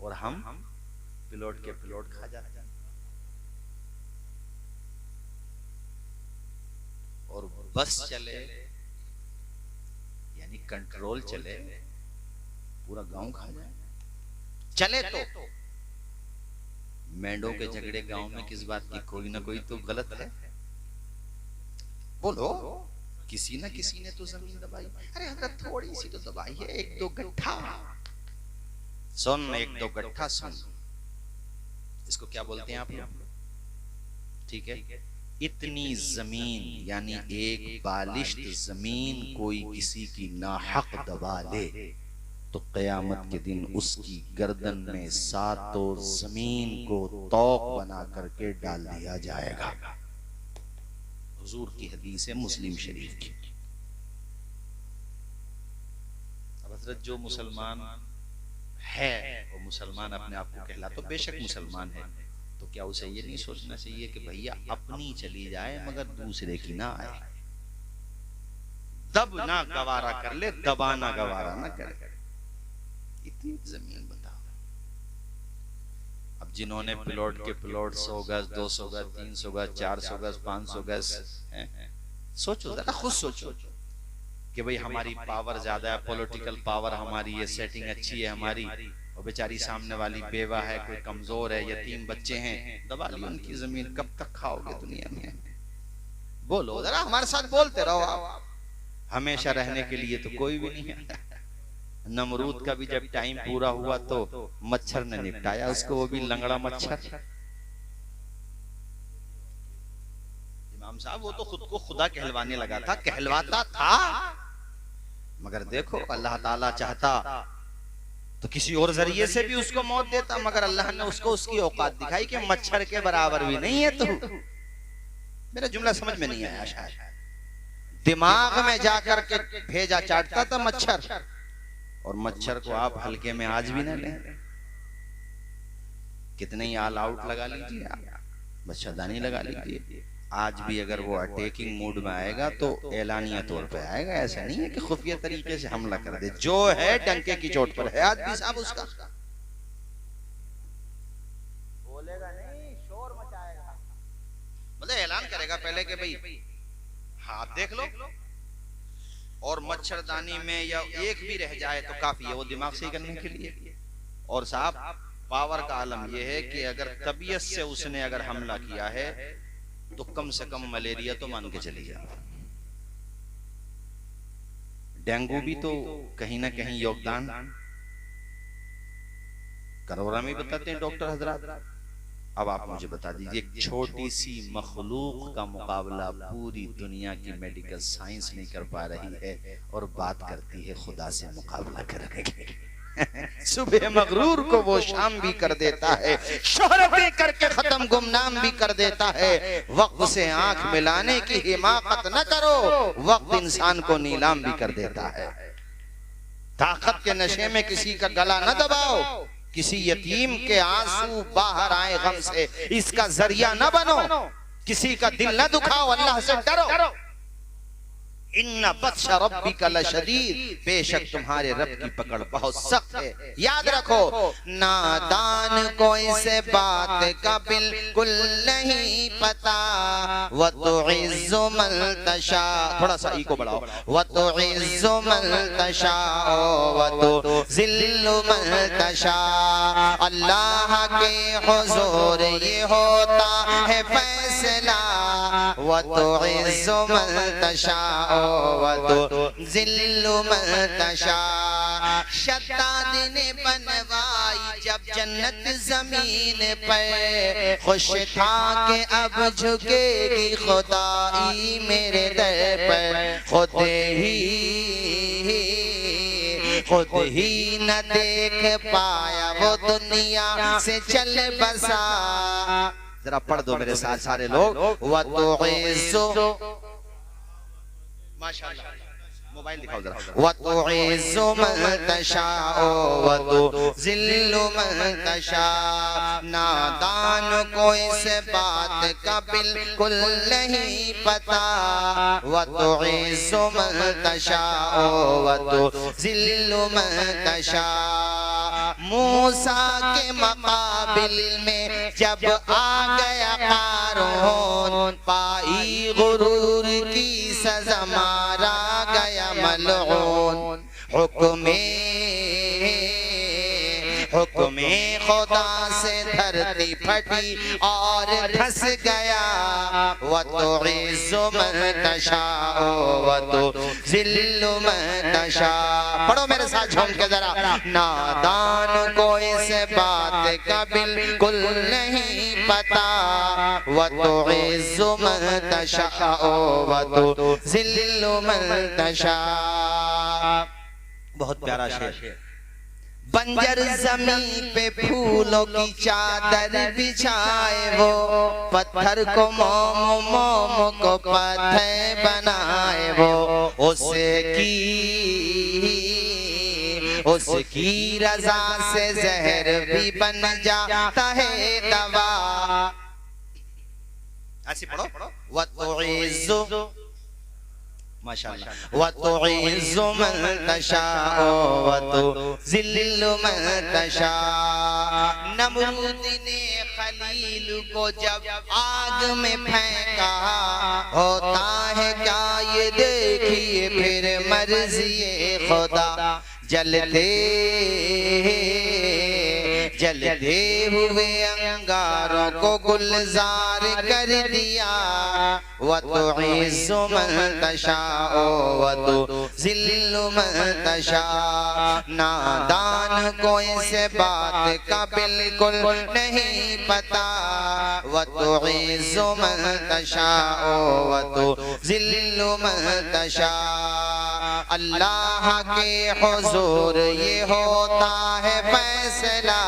और हम पिलोट के पिलोट खा जाते हैं। और बस चले यानी कंट्रोल चले, पूरा गांव खा जाए। चले तो मेंढों के झगड़े गांव में किस बात की, कोई ना कोई तो गलत है। बोलो किसी ना किसी ने तो जमीन दबाई। अरे हजरत थोड़ी सी तो दबाई है, एक दो गट्ठा सुन, एक दो गट्ठा सुन। इसको क्या बोलते हैं आप लोग? ठीक है, इतनी जमीन यानी एक बालिश्त जमीन कोई किसी की नाहक दबा ले तो क़यामत के दिन उसकी गर्दन में सातों जमीन को तौक बना करके डाल दिया जाएगा। हुजूर की हदीस है मुस्लिम शरीफ की। अब हजरत जो मुसलमान है वो मुसलमान अपने आप को कहला तो बेशक मुसलमान है, तो क्या उसे ये नहीं सोचना चाहिए कि भैया अपनी चली जाए मगर दूसरे की ना आए, दब ना गवारा कर ले, दबाना गवारा ना करे। इतनी जमीन बताओ, अब जिन्होंने प्लॉट के प्लॉट 100 गज 200 गज 300 गज 400 गज 500 गज, सोचो जरा, खुद सोचो कि भाई हमारी पावर ज्यादा है, पॉलिटिकल पावर हमारी है, सेटिंग अच्छी है हमारी, और बेचारी सामने वाली बेवा है, कोई कमजोर है, यतीम बच्चे हैं, दबा ली उनकी जमीन, कब तक खाओगे दुनिया में? बोलो जरा, हमारे साथ बोलते रहो आप। हमेशा रहने के लिए तो कोई भी नहीं है। नमरूद का भी जब टाइम पूरा हुआ तो मच्छर ने निपटाया उसको, वो भी लंगड़ा मच्छर। इमाम साहब वो तो खुद को खुदा कहलवाने लगा था, कहलवाता था, मगर देखो अल्लाह ताला चाहता तो किसी और जरिए से भी उसको मौत देता, मगर अल्लाह ने उसको उसकी औकात दिखाई कि मच्छर के बराबर भी नहीं है तू। मेरा जुमला समझ में नहीं आया शायद। दिमाग में जाकर के भेजा चाटता था मच्छर, और मच्छर को आप हल्के में आज भी ना लें। कितने ही ऑल आउट लगा लीजिए आप, मच्छरदानी लगा लीजिए, आज भी अगर वो अटैकिंग मूड में आएगा तो एलानिया तौर पे आएगा। ऐसा नहीं है कि खुफिया तरीके से हमला कर दे, जो है डंके की चोट पर है आदमी साहब उसका। बोलेगा नहीं, शोर मचाएगा, मतलब ऐलान करेगा पहले कि भाई हाथ देख लो, और मच्छरदानी में या एक भी रह जाए तो काफी है वो दिमाग सही करने के लिए। और साहब पावर का आलम यह है कि अगर तबीयत से उसने अगर हमला किया है तो कम से कम मलेरिया तो मान के चली जाए, डेंगू भी तो कहीं ना कहीं योगदान करोड़ा में बताते हैं डॉक्टर हजरात। अब आप मुझे बता दीजिए, एक छोटी सी मखलूक का मुकाबला पूरी दुनिया की मेडिकल साइंस नहीं कर पा रही है, और बात करती है खुदा से मुकाबला करने की। सुबह मगरूर को वो शाम भी कर देता है, शोहरतें करके खत्म गुमनाम भी कर देता है। वक्त से आंख मिलाने की हिमाकत न करो, वक्त इंसान को नीलाम भी कर देता है। ताकत के नशे में किसी का गला न दबाओ, किसी यतीम के आंसू बाहर आए गम से इसका जरिया न बनो, किसी का दिल न दुखाओ, अल्लाह से डरो। इन्ना बत्शा रब्बिका लशदीद, बेशक तुम्हारे रब की पकड़ बहुत सख्त है। याद रखो, नादान को इस बात का बिल्कुल नहीं पता, व तुइज़्ज़ु मन तशा, थोड़ा सा ई को बढ़ाओ, व तुइज़्ज़ु मन तशा व तुज़िल्लु मन तशा। अल्लाह के हुजूर ये होता है फैसला, व तुइज़्ज़ु मन तशा जिल्लु मर्तशा। शद्दाद ने बनवाई जब जन्नत जमीन पर, खुश था कि अब झुकेगी खुदाई मेरे दर पर। खुद ही न देख पाया वो दुनिया से चल बसा। जरा पढ़ दो मेरे साथ सारे लोग, व तुइज़्ज़ु, माशाअल्लाह, मोबाइल दिखाओ जरा, व तुइज़्ज़ु मन तशाओ व तुज़िल्लु मन तशा। नादान को इस बात का बिल्कुल नहीं पता, व तुइज़्ज़ु मन तशाओ व तुज़िल्लु मन तशा। मूसा के मकाबिल में जब आ गया क़ारून, पाई गुरूर की सज़ा मारा गया मलऊन। हुक्मे खुदा से धरती फटी और धस गया, व तुइज़्ज़ु मन तशाओ व तुज़िल्लु मन तशा। पढ़ो मेरे साथ झूम के जरा, नादान को इस बात का बिल्कुल नहीं पता, व तुइज़्ज़ु मन तशाओ व तुज़िल्लु मन तशा। बहुत प्यारा शेर। बंजर जमीन पे फूलों की चादर बिछाए वो, पत्थर को मोम को पत्थर बनाए वो। उसकी रजा से जहर भी बन जाता है दवा। ऐसे पढ़ो, व तुइज़्ज़ु, माशाअल्लाह। व तुइज़्ज़ु मन तशाअ व तुज़िल्लु मन तशाअ। नमरूद ने खलील को जब आग में फेंका, होता है क्या ये देखिए फिर मर्ज़ी खुदा। जलते जलते हुए अंगारों को गुलजार कर दिया। व तुइज़्ज़ु मन तशाअ व तुज़िल्लु मन तशाअ। नादान को इस बात का बिल्कुल नहीं पता। व तुइज़्ज़ु मन तशाअ व तुज़िल्लु मन तशाअ। अल्लाह के हुजूर ये होता है फैसला।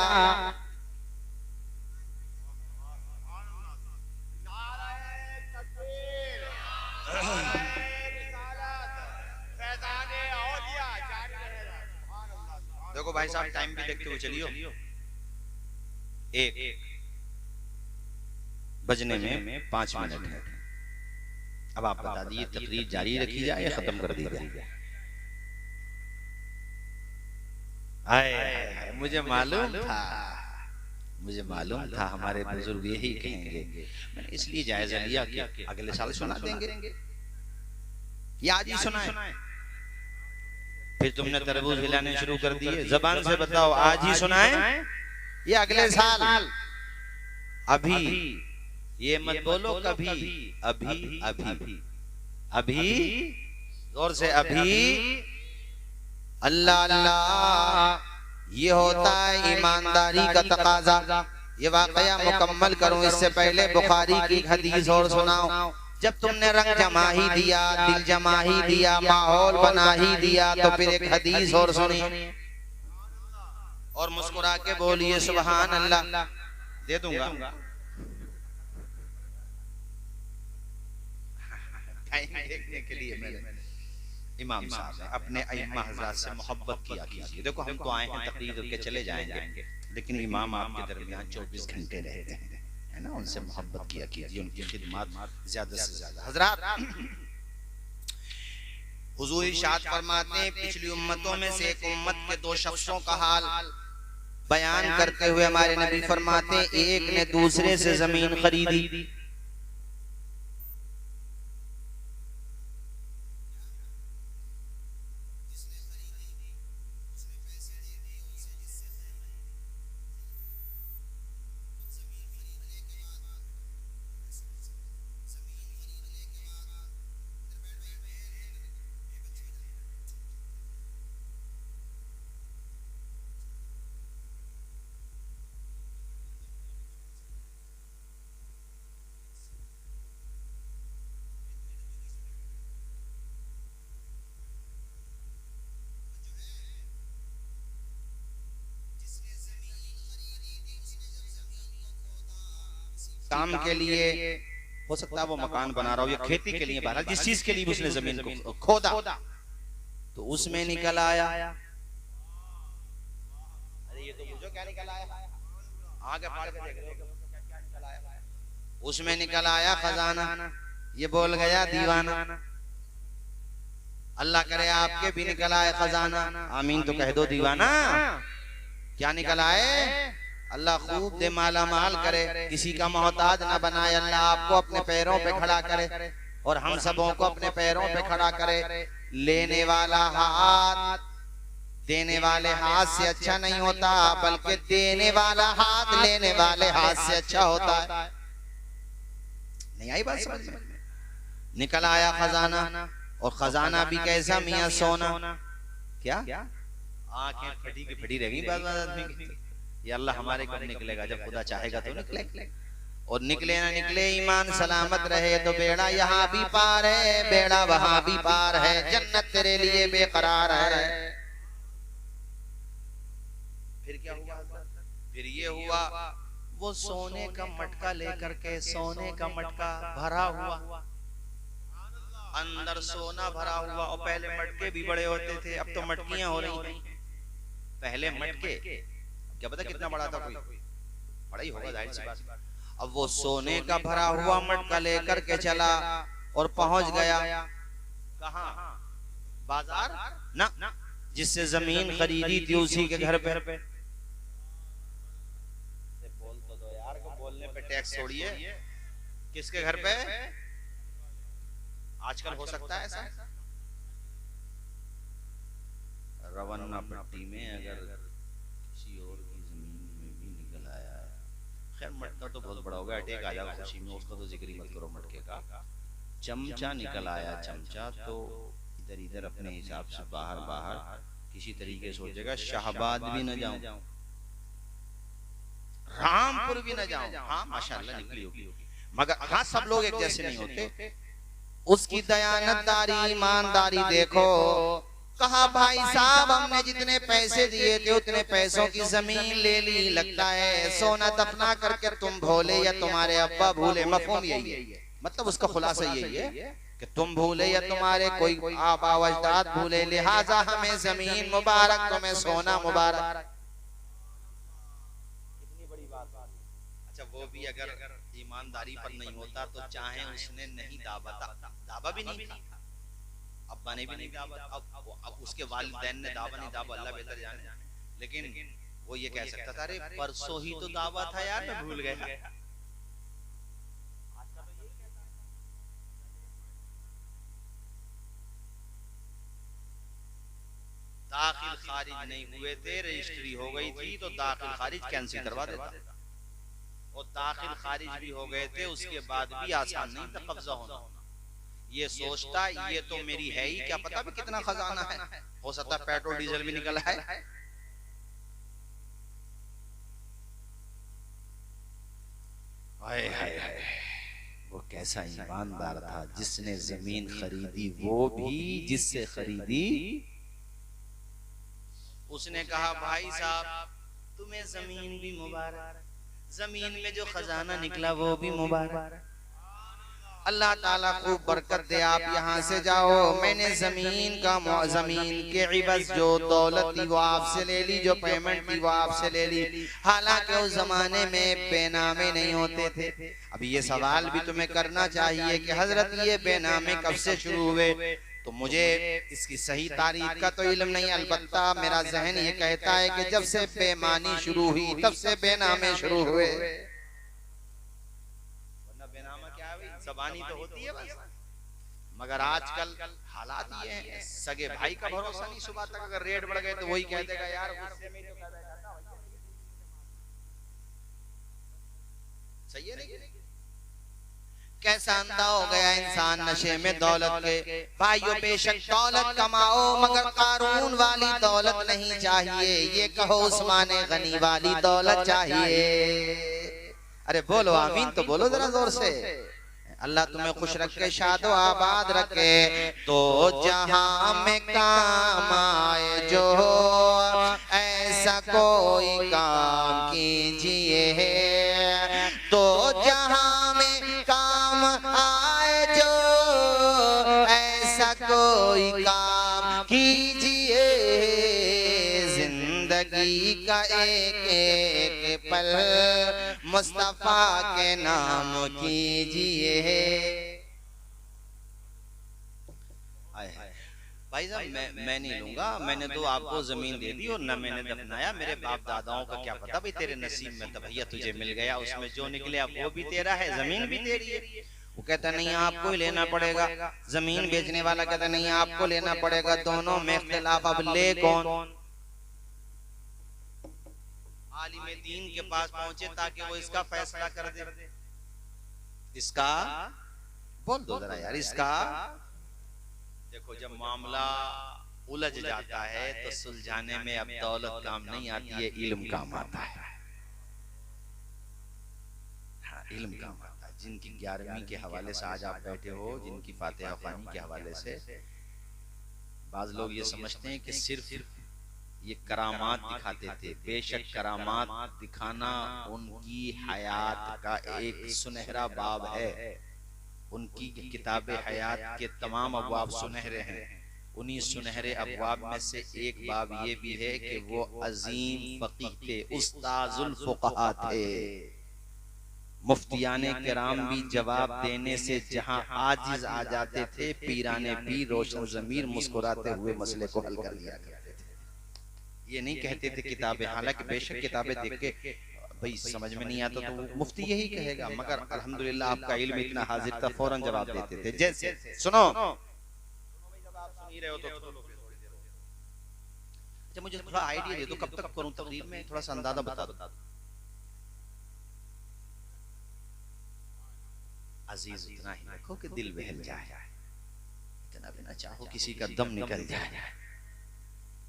देखो भाई साहब टाइम भी देखते हुए चलियो, 1 बजने में 5 मिनट है। अब आप बता दीजिए तकरीर जारी रखी जाए या खत्म कर दी जाए? आए मुझे मालूम था हमारे बुजुर्ग यही कहेंगे। मैंने इसलिए जायजा लिया कि अगले साल सुना देंगे या आज ही सुनाए। फिर तुमने तरबूज हिलाने शुरू कर दिए। जबान से बताओ, आज ही सुनाए ये अगले साल? अभी ये मत बोलो कभी, अभी अभी अभी जोर से अभी। अल्लाह अल्लाह, ये होता है ईमानदारी का तकाजा। ये वाकया मुकम्मल करूं इससे पहले बुखारी की हदीस और सुनाऊं। जब तुमने रंग जमा ही दिया, दिल जमा ही दिया, माहौल बना ही दिया, तो फिर एक हदीस और सुनी और मुस्कुरा के बोलिए सुभान अल्लाह। दे दूंगा देखने के लिए मैंने इमाम साहब ने अपने अइम्मा हज़रात से मोहब्बत किया कीजिए। देखो हम तो आए हैं तकरीर के चले जाएंगे, लेकिन इमाम आपके दरमियान 24 घंटे रहते हैं, है ना। उनसे मोहब्बत किया कीजिए, उनकी खिदमत ज्यादा से ज्यादा। हज़रात हुजूर इरशाद फरमाते हैं, पिछली उम्मतों में से एक उम्मत के 2 शख्सों का हाल बयान करते हुए हमारे नबी फरमाते हैं, एक ने दूसरे से जमीन खरीदी, काम के लिए हो सकता है वो मकान बना रहा हो या खेती के लिए, बहरहाल जिस चीज के लिए भी उसने जमीन को खोदा, तो उसमें निकल आया। अरे ये तो मुझे क्या निकल आया, आगे फाड़ के देख रहे हो क्या निकल आया। उसमें निकल आया खजाना। ये बोल गया दीवाना, अल्लाह करे आपके भी निकल आए खजाना। आमीन तो कह दो दीवाना। क्या निकल आए? अल्लाह खूब दे, माला माल करे, किसी का मोहताज ना बनाए। अल्लाह आपको अपने पैरों पे खड़ा करे और हम सबों को अपने पैरों पे खड़ा करे। लेने वाला हाथ देने वाले हाथ से अच्छा नहीं होता, बल्कि देने वाला हाथ लेने वाले हाथ से अच्छा होता है। नहीं आई बात समझ में? निकल आया खजाना, और खजाना भी कैसा मियां? सोना। क्या आंखें फटी की फटी रह गई बात आदमी की। ये अल्लाह हमारे कब निकलेगा? जब खुदा चाहेगा तो निकले। और निकले ना निकले, ईमान सलामत रहे तो बेड़ा यहाँ भी पार है, बेड़ा वहां भी पार है, जन्नत तेरे लिए बेकरार है। फिर क्या हुआ? फिर ये हुआ, वो सोने का मटका लेकर के, सोने का मटका भरा हुआ, अंदर सोना भरा हुआ। और पहले मटके भी बड़े होते थे, अब तो मटकियां हो रही हैं। पहले मटके क्या पता कितना बड़ा था, कोई बड़ा ही होगा जाहिर सी बात। अब वो सोने का भरा हुआ मटका लेकर के चला और पहुंच गया कहाँ? बाजार ना, जिससे जमीन खरीदी थी उसी के घर पे। बोल तो दो यार, को बोलने पे टैक्स छोड़िए। किसके घर पे? आजकल हो सकता है ऐसा? रवन्ना पट्टी में अगर किसी और की जमीन में भी निकल आया है, खैर मटका तो बहुत बड़ा होगा, अटैक आ जाएगा खुशी में, उसका तो जिक्र ही मत करो मटके का। चमचा निकल आया, चमचा तो इधर इधर अपने हिसाब से बाहर बाहर किसी तरीके से सोचेगा शाहबाद भी न जाऊं, रामपुर भी न जाऊं, हाँ माशाल्लाह निकली होगी, मगर हाँ सब लोग एक जैसे नहीं होते। उसकी दयानतदारी, ईमानदारी देखो। कहा भाई साहब हमने जितने पैसे दिए थे उतने पैसों की जमीन ले ली, लगता है सोना दफना करके तुम भूले या तुम्हारे अब्बा भूले। मफहूम यही है, मतलब उसका खुलासा यही है कि तुम भूले या तुम्हारे कोई आबा अजदाद भूले, लिहाजा हमें जमीन मुबारक, तुम्हें सोना मुबारक। कितनी बड़ी बात। अच्छा वो भी अगर ईमानदारी पर नहीं होता तो चाहे उसने नहीं दावा भी नहीं था, अब्बा ने भी नहीं दावा, अब उसके वालिदैन ने दावा नहीं दावा अल्लाह बेहतर जाने, लेकिन वो ये कह सकता था अरे परसों ही तो दावा था यार, मैं भूल गया। दाखिल खारिज नहीं हुए थे, रजिस्ट्री हो गई थी तो दाखिल खारिज कैंसिल करवा देता, और दाखिल खारिज भी हो गए थे उसके बाद भी आसान नहीं था कब्जा होना। ये सोचता ये तो मेरी है ही, क्या पता भी कितना खजाना है, हो सकता है पेट्रोल डीजल भी निकला है। हाय हाय हाय, वो कैसा ईमानदार था जिसने जमीन खरीदी, वो भी जिससे खरीदी। उसने कहा भाई साहब तुम्हें जमीन भी मुबारक, जमीन में जो खजाना निकला वो भी मुबारक, अल्लाह ताला खूब बरकत दे, आप यहाँ से जाओ। मैंने जमीन के इवज जो दौलत थी वो आपसे ले ली, जो पेमेंट थी वो आपसे ले ली। हालांकि उस जमाने में बेनामे नहीं होते थे। अब ये सवाल भी तुम्हें करना चाहिए कि हजरत ये बेनामे कब से शुरू हुए, तो मुझे इसकी सही तारीख का तो इल्म नहीं, अलबत्ता मेरा जहन ये कहता है कि जब से बेईमानी शुरू हुई तब से बेनामे शुरू हुए। वरना बेनामा क्या है भाई, ज़बानी तो होती है बस, मगर आजकल हालात ये हैं, सगे भाई का भरोसा नहीं, सुबह तक अगर रेट बढ़ गए तो वही कह देगा यार गुस्से में तो कह देगा, सही है नहीं? कैसा अंधा हो गया इंसान नशे में दौलत के। भाइयों बेशक दौलत कमाओ मगर कारून वाली दौलत नहीं चाहिए, ये कहो उस्मान गनी वाली दौलत चाहिए। अरे बोलो आमीन तो बोलो जरा जोर से। अल्लाह तुम्हें खुश रखे, शादो आबाद रखे, तो जहां में काम आए जो ऐसा कोई काम कीजिए, तो जहां में काम आए जो ऐसा कोई काम कीजिए, जिंदगी का एक एक पल मुस्तफा के नाम कीजिए। भाई साहब मैं नहीं लूंगा, मैंने तो आपको जमीन दे दी और न मैंने दफनाया, मेरे बाप दादाओं का क्या पता भाई, तेरे नसीब में तो भैया तुझे मिल गया, उसमें जो निकले वो भी तेरा है, जमीन भी तेरी है। वो कहता नहीं आपको ही लेना पड़ेगा, जमीन बेचने वाला कहता नहीं आपको लेना पड़ेगा, दोनों में इख्तिलाफ, अब ले कौन? आलिम दीन के पास पहुंचे ताकि वो इसका फैसला कर दे। इसका बोल दो जरा यार, इसका देखो जब मामला उलझ जाता है तो सुलझाने में अब दौलत काम नहीं आती है, इल्म काम आता है। हाँ इल्म काम आता है। जिनकी 11वीं के हवाले से आज आप बैठे हो, जिनकी फातिहा ख़वानी के हवाले से बाज लोग ये समझते हैं कि सिर्फ ये करामात दिखाते थे, बेशक करामात दिखाना उनकी हयात का एक सुनहरा बाब है। उनकी किताब हयात के तमाम अबवाब सुनहरे हैं, उन्हीं सुनहरे अबवाब में से एक बाब ये भी है कि वो अजीम फकीह थे, उस्ताजुल फुक़हा थे। मुफ्तियाने किराम भी जवाब देने से जहां आजिज आ जाते थे, पीराने पीर रोशन ज़मीर मुस्कुराते हुए मसले को हल कर लिया करते थे। ये नहीं कहते थे किताबें, हालांकि बेशक किताबें देख के भाई समझ में नहीं आता तो वो मुफ्ती यही कहेगा, मगर अल्हम्दुलिल्लाह आपका इल्म इतना हाजिर था, फौरन जवाब देते थे। जैसे सुनो, जब आप सुन ही रहे हो तो अच्छा मुझे थोड़ा आइडिया दे दो, कब तक करूं तकरीर में, थोड़ा सा अंदाजा बता दो। अजीज इतना ही रखो कि दिल बहल जाए, इतना भी ना चाहो किसी का दम निकल जाए।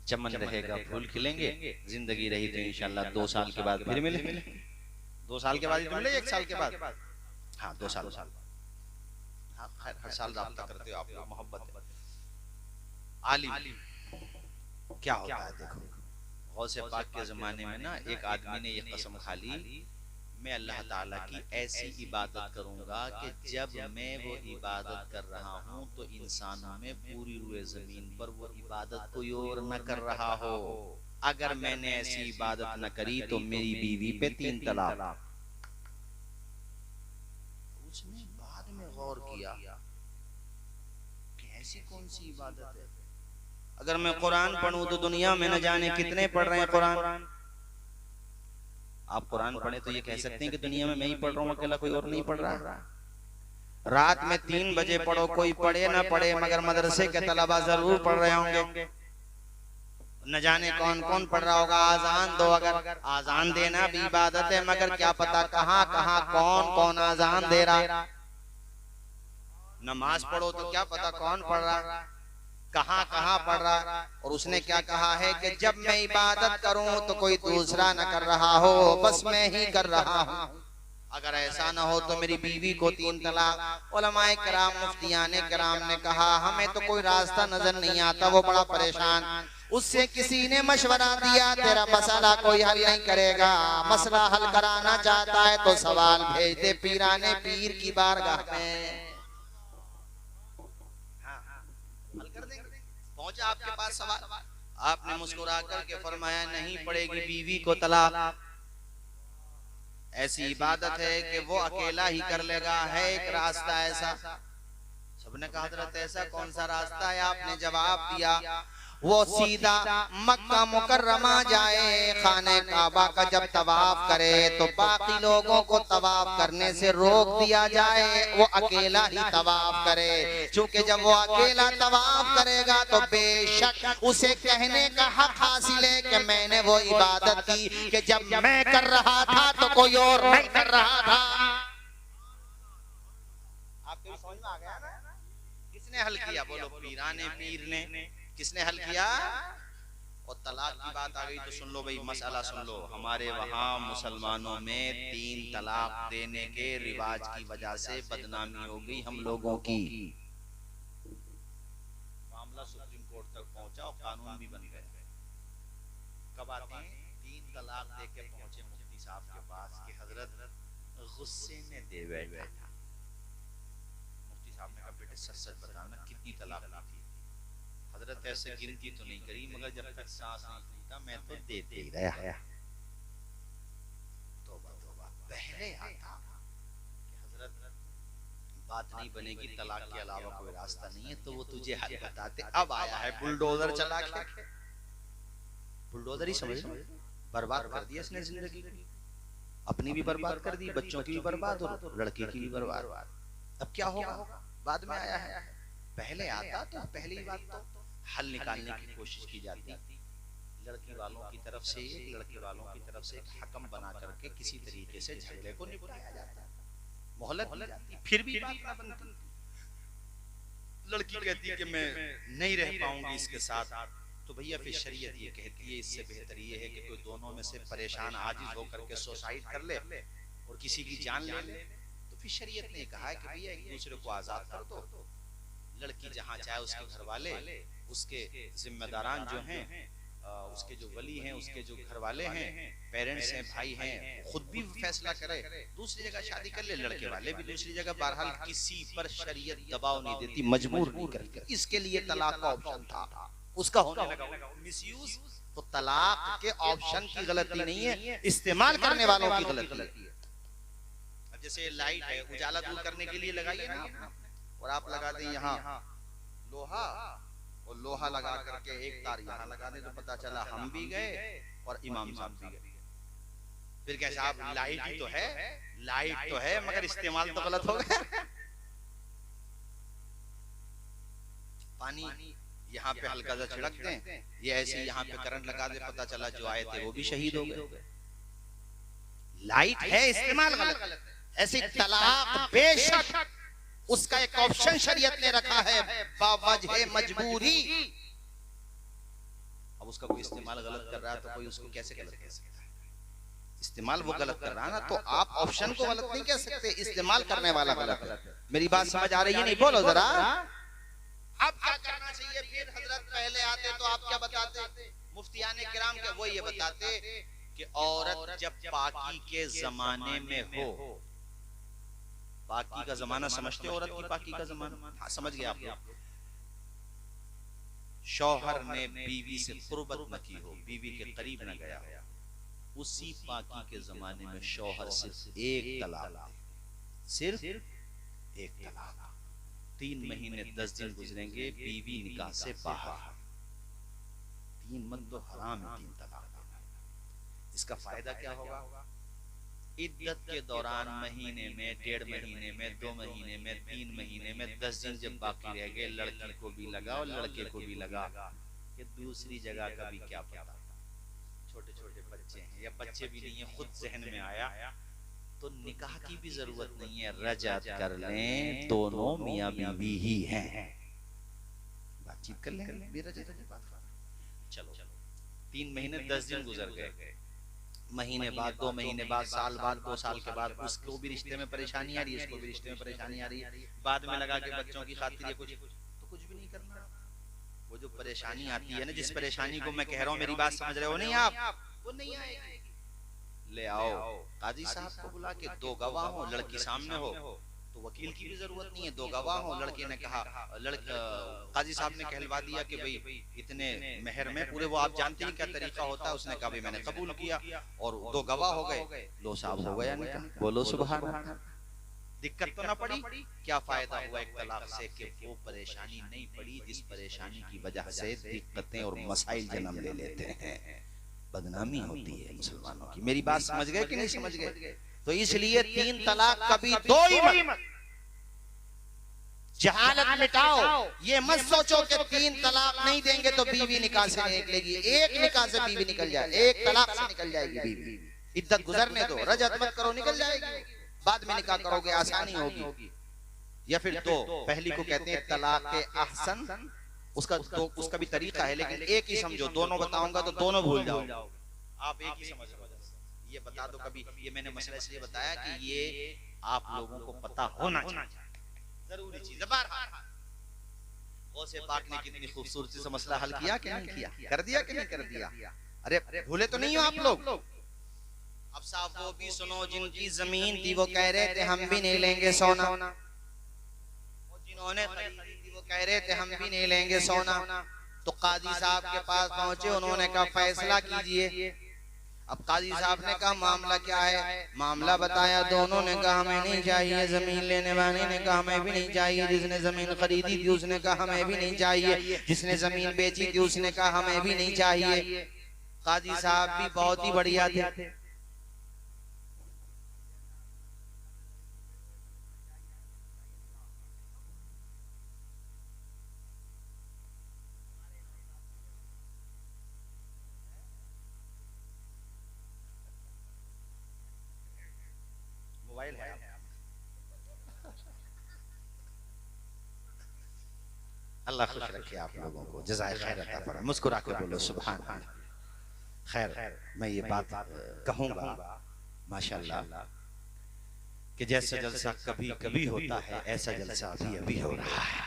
चमन रहेगा, फूल खिलेंगे, जिंदगी रही तो इंशाल्लाह 2 साल के बाद फिर मिले। 2 साल के बाद ही तो मिले, 1 साल के बाद, हाँ 2 साल। हाँ खैर हर साल राब्ता करते हो आप लोग, मोहब्बत है। आलिम क्या होता है देखो, गौसे पाक के जमाने में ना एक आदमी ने ये कसम खा ली, मैं अल्लाह ताला की ऐसी इबादत करूंगा कि जब मैं वो इबादत कर रहा हूँ तो इंसानों में पूरी रुए जमीन पर वो इबादत कोई और न कर रहा हो। अगर मैंने ऐसी इबादत न करी तो मेरी बीवी पे 3 तलाक। उसने बाद में गौर किया कि ऐसी कौन सी इबादत है, अगर मैं कुरान पढ़ूं तो दुनिया में न जाने कितने पढ़ रहे हैं कुरान। आप कुरान पढ़े तो ये कह सकते हैं कि दुनिया में मैं ही पढ़ रहा हूँ अकेला, कोई और नहीं पढ़ रहा। रात में 3 बजे पढ़ो, कोई पढ़े ना पढ़े मगर मदरसे के तलबा जरूर पढ़ रहे होंगे। न जाने कौन कौन पढ़ रहा होगा। आजान दो, अगर आजान देना भी इबादत है, मगर क्या पता कहाँ कहाँ कौन कौन आजान दे रहा। नमाज पढ़ो तो क्या पता कौन पढ़ रहा, कहाँ कहाँ पढ़ रहा। और उसने क्या कहा है कि जब मैं इबादत करूं तो कोई दूसरा न कर रहा हो, बस मैं ही कर रहा हूं। अगर ऐसा न हो तो मेरी बीवी को 3 तलाक। उलमाए किराम मुफ्तियाने किराम ने कहा हमें तो कोई रास्ता नजर नहीं आता, वो बड़ा परेशान। उससे किसी ने मशवरा दिया तेरा मसला कोई हल नहीं करेगा, मसला हल कराना चाहता है तो सवाल भेज दे पीराने पीर की बारगाह में, हल कर देंगे। पहुंचा आपके पास सवाल, आपने मुस्कुरा करके फरमाया नहीं पड़ेगी बीवी को तलाक, ऐसी इबादत है कि वो अकेला ही कर लेगा। है एक रास्ता ऐसा। सबने कहा हज़रत ऐसा कौन सा रास्ता है? आपने जवाब दिया वो सीधा मक्का मुकर्रमा जाए, खाने काबा का जब तवाफ करे तो बाकी लोगों को तवाफ करने से रोक दिया जाए, वो अकेला ही तवाफ करे। क्योंकि जब वो अकेला तवाफ करेगा तो बेशक उसे कहने का हक हासिल है कि मैंने वो इबादत की कि जब मैं कर रहा था तो कोई और नहीं कर रहा था। आपको समझ में आ गया ना? किसने हल किया? बोलो पीराने पीर ने। किसने हल किया? और तलाक की बात आ गई तो सुन लो भाई, मसला सुन लो। हमारे वहाँ मुसलमानों में 3 तलाक देने के रिवाज की वजह से बदनामी हो गई हम लोगों की। मामला सुप्रीम कोर्ट तक पहुंचा और कानून भी बन गए। कब आते हैं? 3 तलाक दे के पहुंचे मुफ्ती साहब के पास कि हजरत गुस्से में दे बैठा था। मुफ्ती साहब ने कहा बेटे सच सच बताना कितनी तलाक दी थी? हजरत ऐसे गिनती तो नहीं करी मगर जब तक सांस नहीं टूटा मैं तो देते ही रहा। तौबा तौबा। पहले आता कि हजरत बात नहीं बनेगी, तलाक के अलावा कोई रास्ता नहीं है तो वो तुझे हल बताते। अब आया है बुलडोजर चला के। बुलडोजर ही समझ लो, बर्बाद कर दिया इसने जिंदगी, अपनी भी बर्बाद कर दी, बच्चों की भी बर्बाद और लड़के की भी बर्बाद। अब क्या होगा? बाद में आया है। पहले आता तो पहली बात तो हल निकालने की कोशिश की जाती, लड़की वालों की तरफ से एक, लड़के वालों की तरफ से एक हकम बना करके किसी तरीके से झगड़े को निपटाया जाता, मोहलत दी जाती। फिर भी बात ना बनती, लड़की कहती है कि मैं नहीं रह पाऊंगी इसके साथ, तो भैया फिर शरीयत ये कहती है इससे बेहतर ये है कि कोई दोनों में से परेशान आजिज होकर के सुसाइड कर ले और किसी की जान ले ले। तो फिर शरीयत ने कहा है कि भैया एक दूसरे को आजाद कर दो, लड़की जहाँ चाहे उसके घर वाले, उसके जिम्मेदारान जो हैं, उसके जो वली हैं, उसके जो घर वाले हैं, पेरेंट्स हैं, भाई हैं, खुद भी फैसला करे दूसरी जगह शादी कर ले, लड़के वाले भी दूसरी जगह। बहरहाल किसी पर शरीयत दबाव नहीं देती, मजबूर नहीं करती। इसके लिए तलाक का ऑप्शन था, उसका होने लगा मिसयूज। तो तलाक के ऑप्शन की गलती नहीं है, इस्तेमाल करने वालों की गलती है। अब जैसे लाइट है, उजाला दूर करने के लिए लगाइए ना आपने, और आप लगा दें यहाँ लोहा, और लोहा लगा करके एक तार यहाँ लगा दें, तो पता चला हम भी गए और इमाम साहब भी गए। फिर कैसे आप, लाइट ही तो है, लाइट तो है मगर इस्तेमाल तो गलत हो गया। पानी यहाँ पे हल्का सा छिड़क दें, ये ऐसे यहाँ पे करंट लगा दे, पता चला जो आए थे वो भी शहीद हो गए। लाइट है, इस्तेमाल गलत है। ऐसे तलाक बेशक उसका एक ऑप्शन शरीयत ने रखा है बावजह मजबूरी। अब उसका कोई इस्तेमाल गलत कर रहा है तो कोई उसको कैसे गलत कह सकता है? इस्तेमाल वो गलत कर रहा है ना, तो आप ऑप्शन को गलत नहीं कह सकते, इस्तेमाल करने वाला गलत है। मेरी बात समझ आ रही है? नहीं बोलो जरा। अब क्या करना चाहिए? फिर हजरत पहले आते तो आप क्या बताते? मुफ्तियाने किराम क्या वो ये बताते कि औरत जब पाकी के जमाने में हो, पाकी का जमाना समझते हो? औरत की पाकी का जमाना, हाँ समझ गए आप लोग। शौहर ने बीवी से कुर्बत न की हो, बीवी के करीब न गया हो, उसी पाकी के जमाने में शौहर सिर्फ एक तलाक दे, सिर्फ एक तलाक। 3 महीने 10 दिन गुजरेंगे, बीवी निकाह से बाहर। 3 मत तो हराम है 3 तलाक देना। इसका फायदा क्या होगा? इद्दत के दौरान महीने में, 1.5 महीने में, 2 महीने में, 3 महीने में 10 दिन जब बाकी रह गए, लड़की को भी लगा और लड़के को भी लगा कि दूसरी जगह का भी क्या पता, छोटे छोटे बच्चे हैं या बच्चे भी नहीं है, खुद जहन में आया तो निकाह की भी जरूरत नहीं है, रजत कर लें, दोनों मियां बीवी ही हैं, बातचीत कर लेंगे, रजत की बात। चलो 3 महीने 10 दिन गुजर गए, महीने बाद, 2 महीने बाद, साल बाद, 2 साल के बाद उसको भी रिश्ते में परेशानी आ रही है, इसको भी रिश्ते में परेशानी आ रही है, बाद में लगा के बच्चों की खातिर ये कुछ तो कुछ भी नहीं करना। वो जो परेशानी आती है ना, जिस परेशानी को मैं कह रहा हूँ, मेरी बात समझ रहे हो नहीं आप? वो नहीं आएगी। ले आओ काजी साहब को बुला के, 2 गवाह हो, लड़की सामने हो, तो वकील की भी जरूरत नहीं है, 2 गवाह हो। लड़के ने कहा, काजी साहब ने कहलवा दिया कि भाई इतने मेहर में पूरे, वो आप जानते हैं क्या तरीका होता है, उसने कहा भाई मैंने कबूल किया, और 2 गवाह हो गए, लो साहब हो गया निकाह। बोलो सुभान अल्लाह। दिक्कत तो ना पड़ी? क्या फायदा हुआ एक तलाक से कि वो परेशानी नहीं पड़ी जिस परेशानी की वजह से दिक्कतें और मसाइल जन्म ले लेते हैं, बदनामी होती है मुसलमानों की। मेरी बात समझ गए कि नहीं समझ गए? तो इसलिए 3 तलाक कभी 2 ही मत, जहालत मिटाओ। ये मत सोचो कि 3 तलाक नहीं देंगे तो बीवी निकाह से नहीं निकलेगी। एक निकाह से बीवी निकल जाए, एक तलाक से निकल जाएगी बीवी। इद्दत गुजरने दो, रजत मत करो, निकल जाएगी, बाद में निकाह करोगे आसानी होगी। या फिर तो पहली को कहते हैं तलाक के अहसन, उसका भी तरीका है, लेकिन एक ही समझो, दोनों बताऊंगा तो दोनों भूल जाओ, आप एक ही समझ लो। ये बता दो कभी, ये मैंने मसला इसलिए बताया कि ये आप लोगों को पता होना चाहिए, जरूरी चीज है। गौसे पाक ने कितनी खूबसूरती से मसला हल किया कि नहीं किया? कर दिया कि नहीं कर दिया? अरे भूले तो नहीं हो आप लोग? अब साहब वो भी सुनो, जिनकी जमीन थी वो कह रहे थे हम भी नहीं लेंगे सोना, जिन्होंने खरीदी थी वो कह रहे थे हम भी नहीं लेंगे सोना। तो काजी साहब के पास पहुंचे, उन्होंने कहा फैसला कीजिए। अब काजी साहब ने कहा मामला क्या है? मामला बताया, दोनों ने कहा हमें नहीं चाहिए, जमीन लेने वाले ने कहा हमें भी नहीं चाहिए, जिसने जमीन खरीदी थी उसने कहा हमें भी नहीं चाहिए, जिसने जमीन बेची थी उसने कहा हमें भी नहीं चाहिए। काजी साहब भी बहुत ही बढ़िया थे, मोबाइल है। अल्लाह खुश रखे आप लोगों को, जज़ाए खैर अता फरमाए। मुस्कुरा के बोलो सुभान अल्लाह। खैर मैं ये बात कहूंगा माशाअल्लाह कि जैसा जलसा कभी कभी होता है, ऐसा जलसा अभी अभी हो रहा है।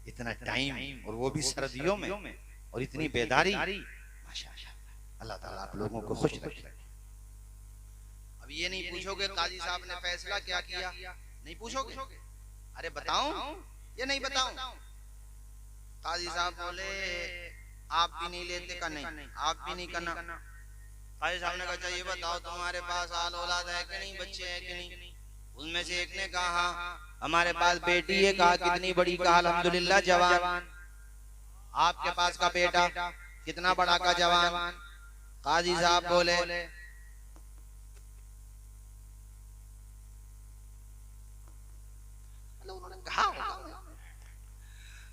इतना टाइम, और वो भी सर्दियों में, और इतनी बेदारी, माशाअल्लाह। अल्लाह ताला आप लोगों को खुश रखे। अब ये नहीं पूछोगे काजी साहब ने फैसला क्या किया, नहीं पूछोगे, अरे बताऊं या नहीं बताऊं? काजी साहब बोले आप भी नहीं लेते का? नहीं, आप भी नहीं करना। काजी साहब ने कहा ये बताओ तुम्हारे पास आल औलाद है कि नहीं, बच्चे हैं कि नहीं? उसमें से एक ने कहा हमारे पास बेटी है। कहा कितनी बड़ी? कहा अल्हम्दुलिल्लाह जवान। आपके पास का बेटा कितना बड़ा? का जवान। काजी साहब बोले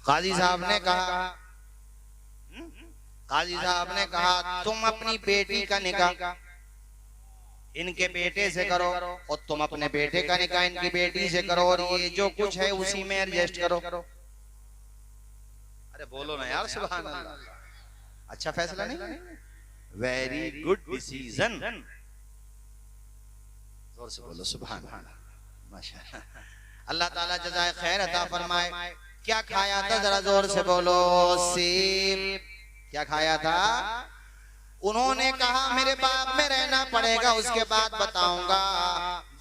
काजी साहब ने कहा काजी साहब ने कहा तुम अपनी बेटी का निकाह इनके बेटे से करो और तुम अपने बेटे का निकाह इनकी बेटी से करो और ये जो कुछ है उसी में एडजस्ट करो। अरे बोलो ना यार, सुभान अल्लाह। अच्छा फैसला नहीं? Very good decision. जोर से बोलो सुभान अल्लाह। माशाअल्लाह। अल्लाह ताला जज़ाए खैर अता फरमाए। क्या खाया था? जरा जोर से बोलो। सेब। क्या खाया था? उन्होंने कहा मेरे बाग में रहना पड़ेगा, उसके बाद बताऊंगा।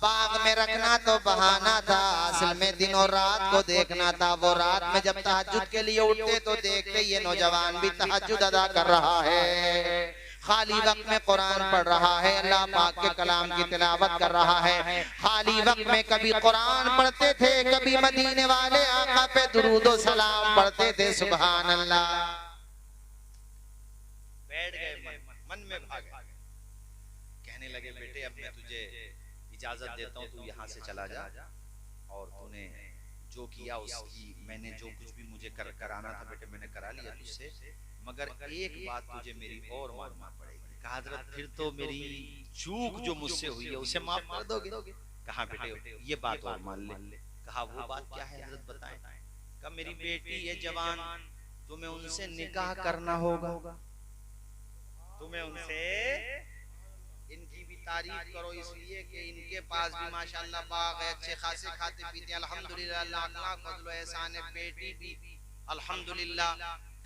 बाग में रखना तो बहाना था, असल में दिन और रात को देखना था। वो रात में जब तहज्जुद के लिए उठते तो देखते ये नौजवान भी तहज्जुद अदा कर रहा है, खाली वक्त में कुरान पढ़ रहा है, अल्लाह पाक के कलाम की तिलावत कर रहा है। खाली वक्त में कभी कुरान पढ़ते थे, कभी मदीने वाले आका पे दुरूद और सलाम पढ़ते थे। सुभान अल्लाह। बैठ गए, मन में भागे, कहने लगे बेटे अब मैं तुझे इजाजत देता हूँ, तू यहाँ से चला जा और तूने जो किया उसकी, मैंने जो कुछ भी मुझे कराना था बेटे मैंने करा लिया तुझसे, मगर एक बात तुझे मेरी और मानना पड़ेगी। कहा हज़रत फिर तो मेरी चूक जो मुझसे हुई है उसे माफ कर दोगे? कहा बेटे ये बात और मान ले। कहा वो बात क्या है हज़रत बताएं? कहा मेरी बेटी है जवान, तुम्हें उनसे निकाह करना होगा, तुम्हें उनसे इनकी भी तारीफ करो इसलिए कि इनके पास भी माशाअल्लाह बाग है, अच्छे खासे खाते पीते अल्हम्दुलिल्लाह, लाख फज़ल एहसान है, बेटी भी अल्हम्दुलिल्लाह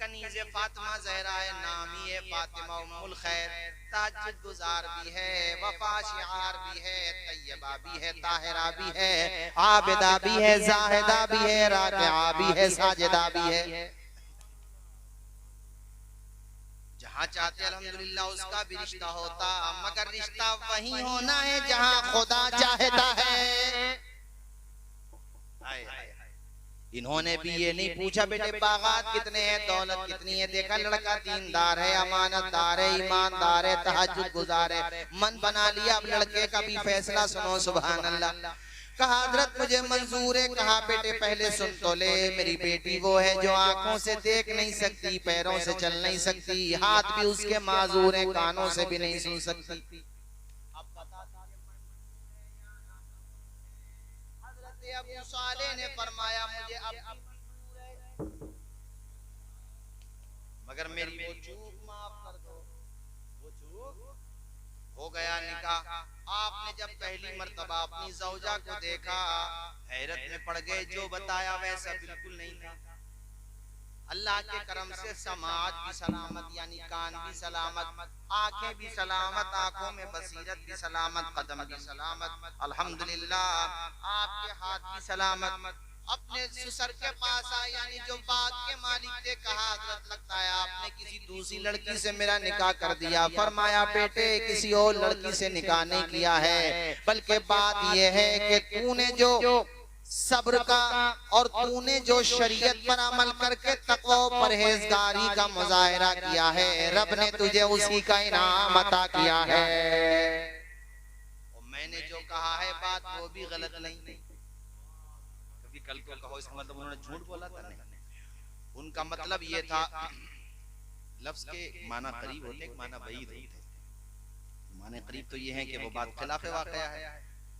कनीज़े फातिमा ज़हरा है, नामी है फातिमा उम्मुल खैर, तहज्जुद गुजार भी है, वफा शिआर भी है, तैयबा भी है, ताहिरा भी है, आबिदा भी है, जाहिदा भी है, राकिआ भी है, साजिदा भी है। जहाँ चाहते अल्हम्दुलिल्लाह उसका भी रिश्ता होता, मगर रिश्ता वही होना है जहाँ खुदा चाहता है। इन्होंने भी ये नहीं पूछा बेटे बागात कितने हैं, दौलत कितनी है, देखा लड़का दीनदार है, अमानतदार है, ईमानदार है, तहज्जुद गुजार है, मन बना लिया। अब लड़के का भी फैसला सुनो। सुभान अल्लाह। कहा हज़रत मुझे मंजूर है। कहा बेटे पहले सुन तो ले, मेरी बेटी वो है जो आंखों से देख नहीं सकती, पैरों से चल नहीं सकती, हाथ भी उसके माजूर है, कानों से भी नहीं सुन सकती। हज़रत अबू सालेह ने फरमाया मुझे अब मगर मेरी वो चूक माफ कर दो। वो चूक हो गया निकाह। आपने जब पहली मर्तबा अपनी ज़ौजा को देखा हैरत में पड़ गए, जो बताया वैसा बिल्कुल नहीं था। अल्लाह के करम से समाज भी सलामत, यानी कान भी सलामत, आंखें भी सलामत, आंखों में बसीरत भी सलामत, कदम भी सलामत, अल्हम्दुलिल्लाह आपके हाथ भी सलामत। अपने ससुर के पास आए, यानी जो बाग के मालिक थे, कहा हज़रत लगता है आपने किसी दूसरी लड़की से मेरा निकाह कर दिया। फरमाया बेटे किसी और लड़की से निकाह नहीं किया है, बल्कि बात यह है कि तूने जो सब्र का और तूने जो शरीयत पर अमल करके तक़वा और परहेजगारी का मुजाहिरा किया है, रब ने तुझे उसी का इनाम अता किया है। और मैंने जो कहा है बात वो भी गलत नहीं। कल को कहो इसका मतलब उन्होंने झूठ बोला था, नहीं। उनका मतलब ये था, लफ्ज के माना करीब होते, एक माना बईद होते। माने करीब तो ये है कि वो बात खिलाफ वाक़या है,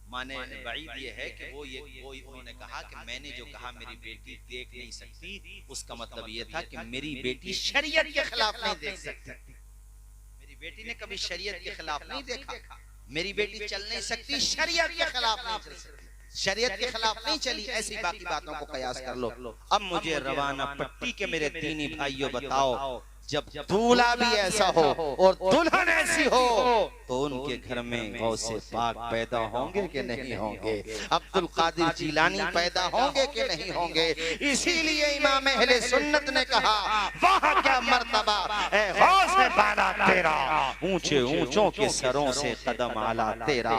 माने बईद ये है कि वो उन्होंने कहा कि मैंने जो कहा मेरी बेटी देख नहीं सकती, उसका मतलब ये था कि मेरी बेटी शरीयत के खिलाफ नहीं देख सकती। मेरी बेटी ने कभी शरीयत के खिलाफ नहीं देखा, मेरी बेटी चल नहीं सकती, शरीयत के खिलाफ नहीं चल सकती, शरीयत के खिलाफ नहीं चली। ऐसी बाकी बातों को कयास कर लो। अब मुझे रवाना पट्टी के मेरे दीनी भाइयों बताओ, जब दूल्हा भी ऐसा हो और दुल्हन ऐसी हो तो उनके घर में गौसे पाक पैदा होंगे कि नहीं होंगे, अब्दुल कादिर जीलानी पैदा होंगे कि नहीं होंगे। इसीलिए इमाम अहले सुन्नत ने कहा वाह क्या मर्तबा ए गौसे बाला तेरा, ऊंचे ऊंचों के सरों से कदम आला तेरा।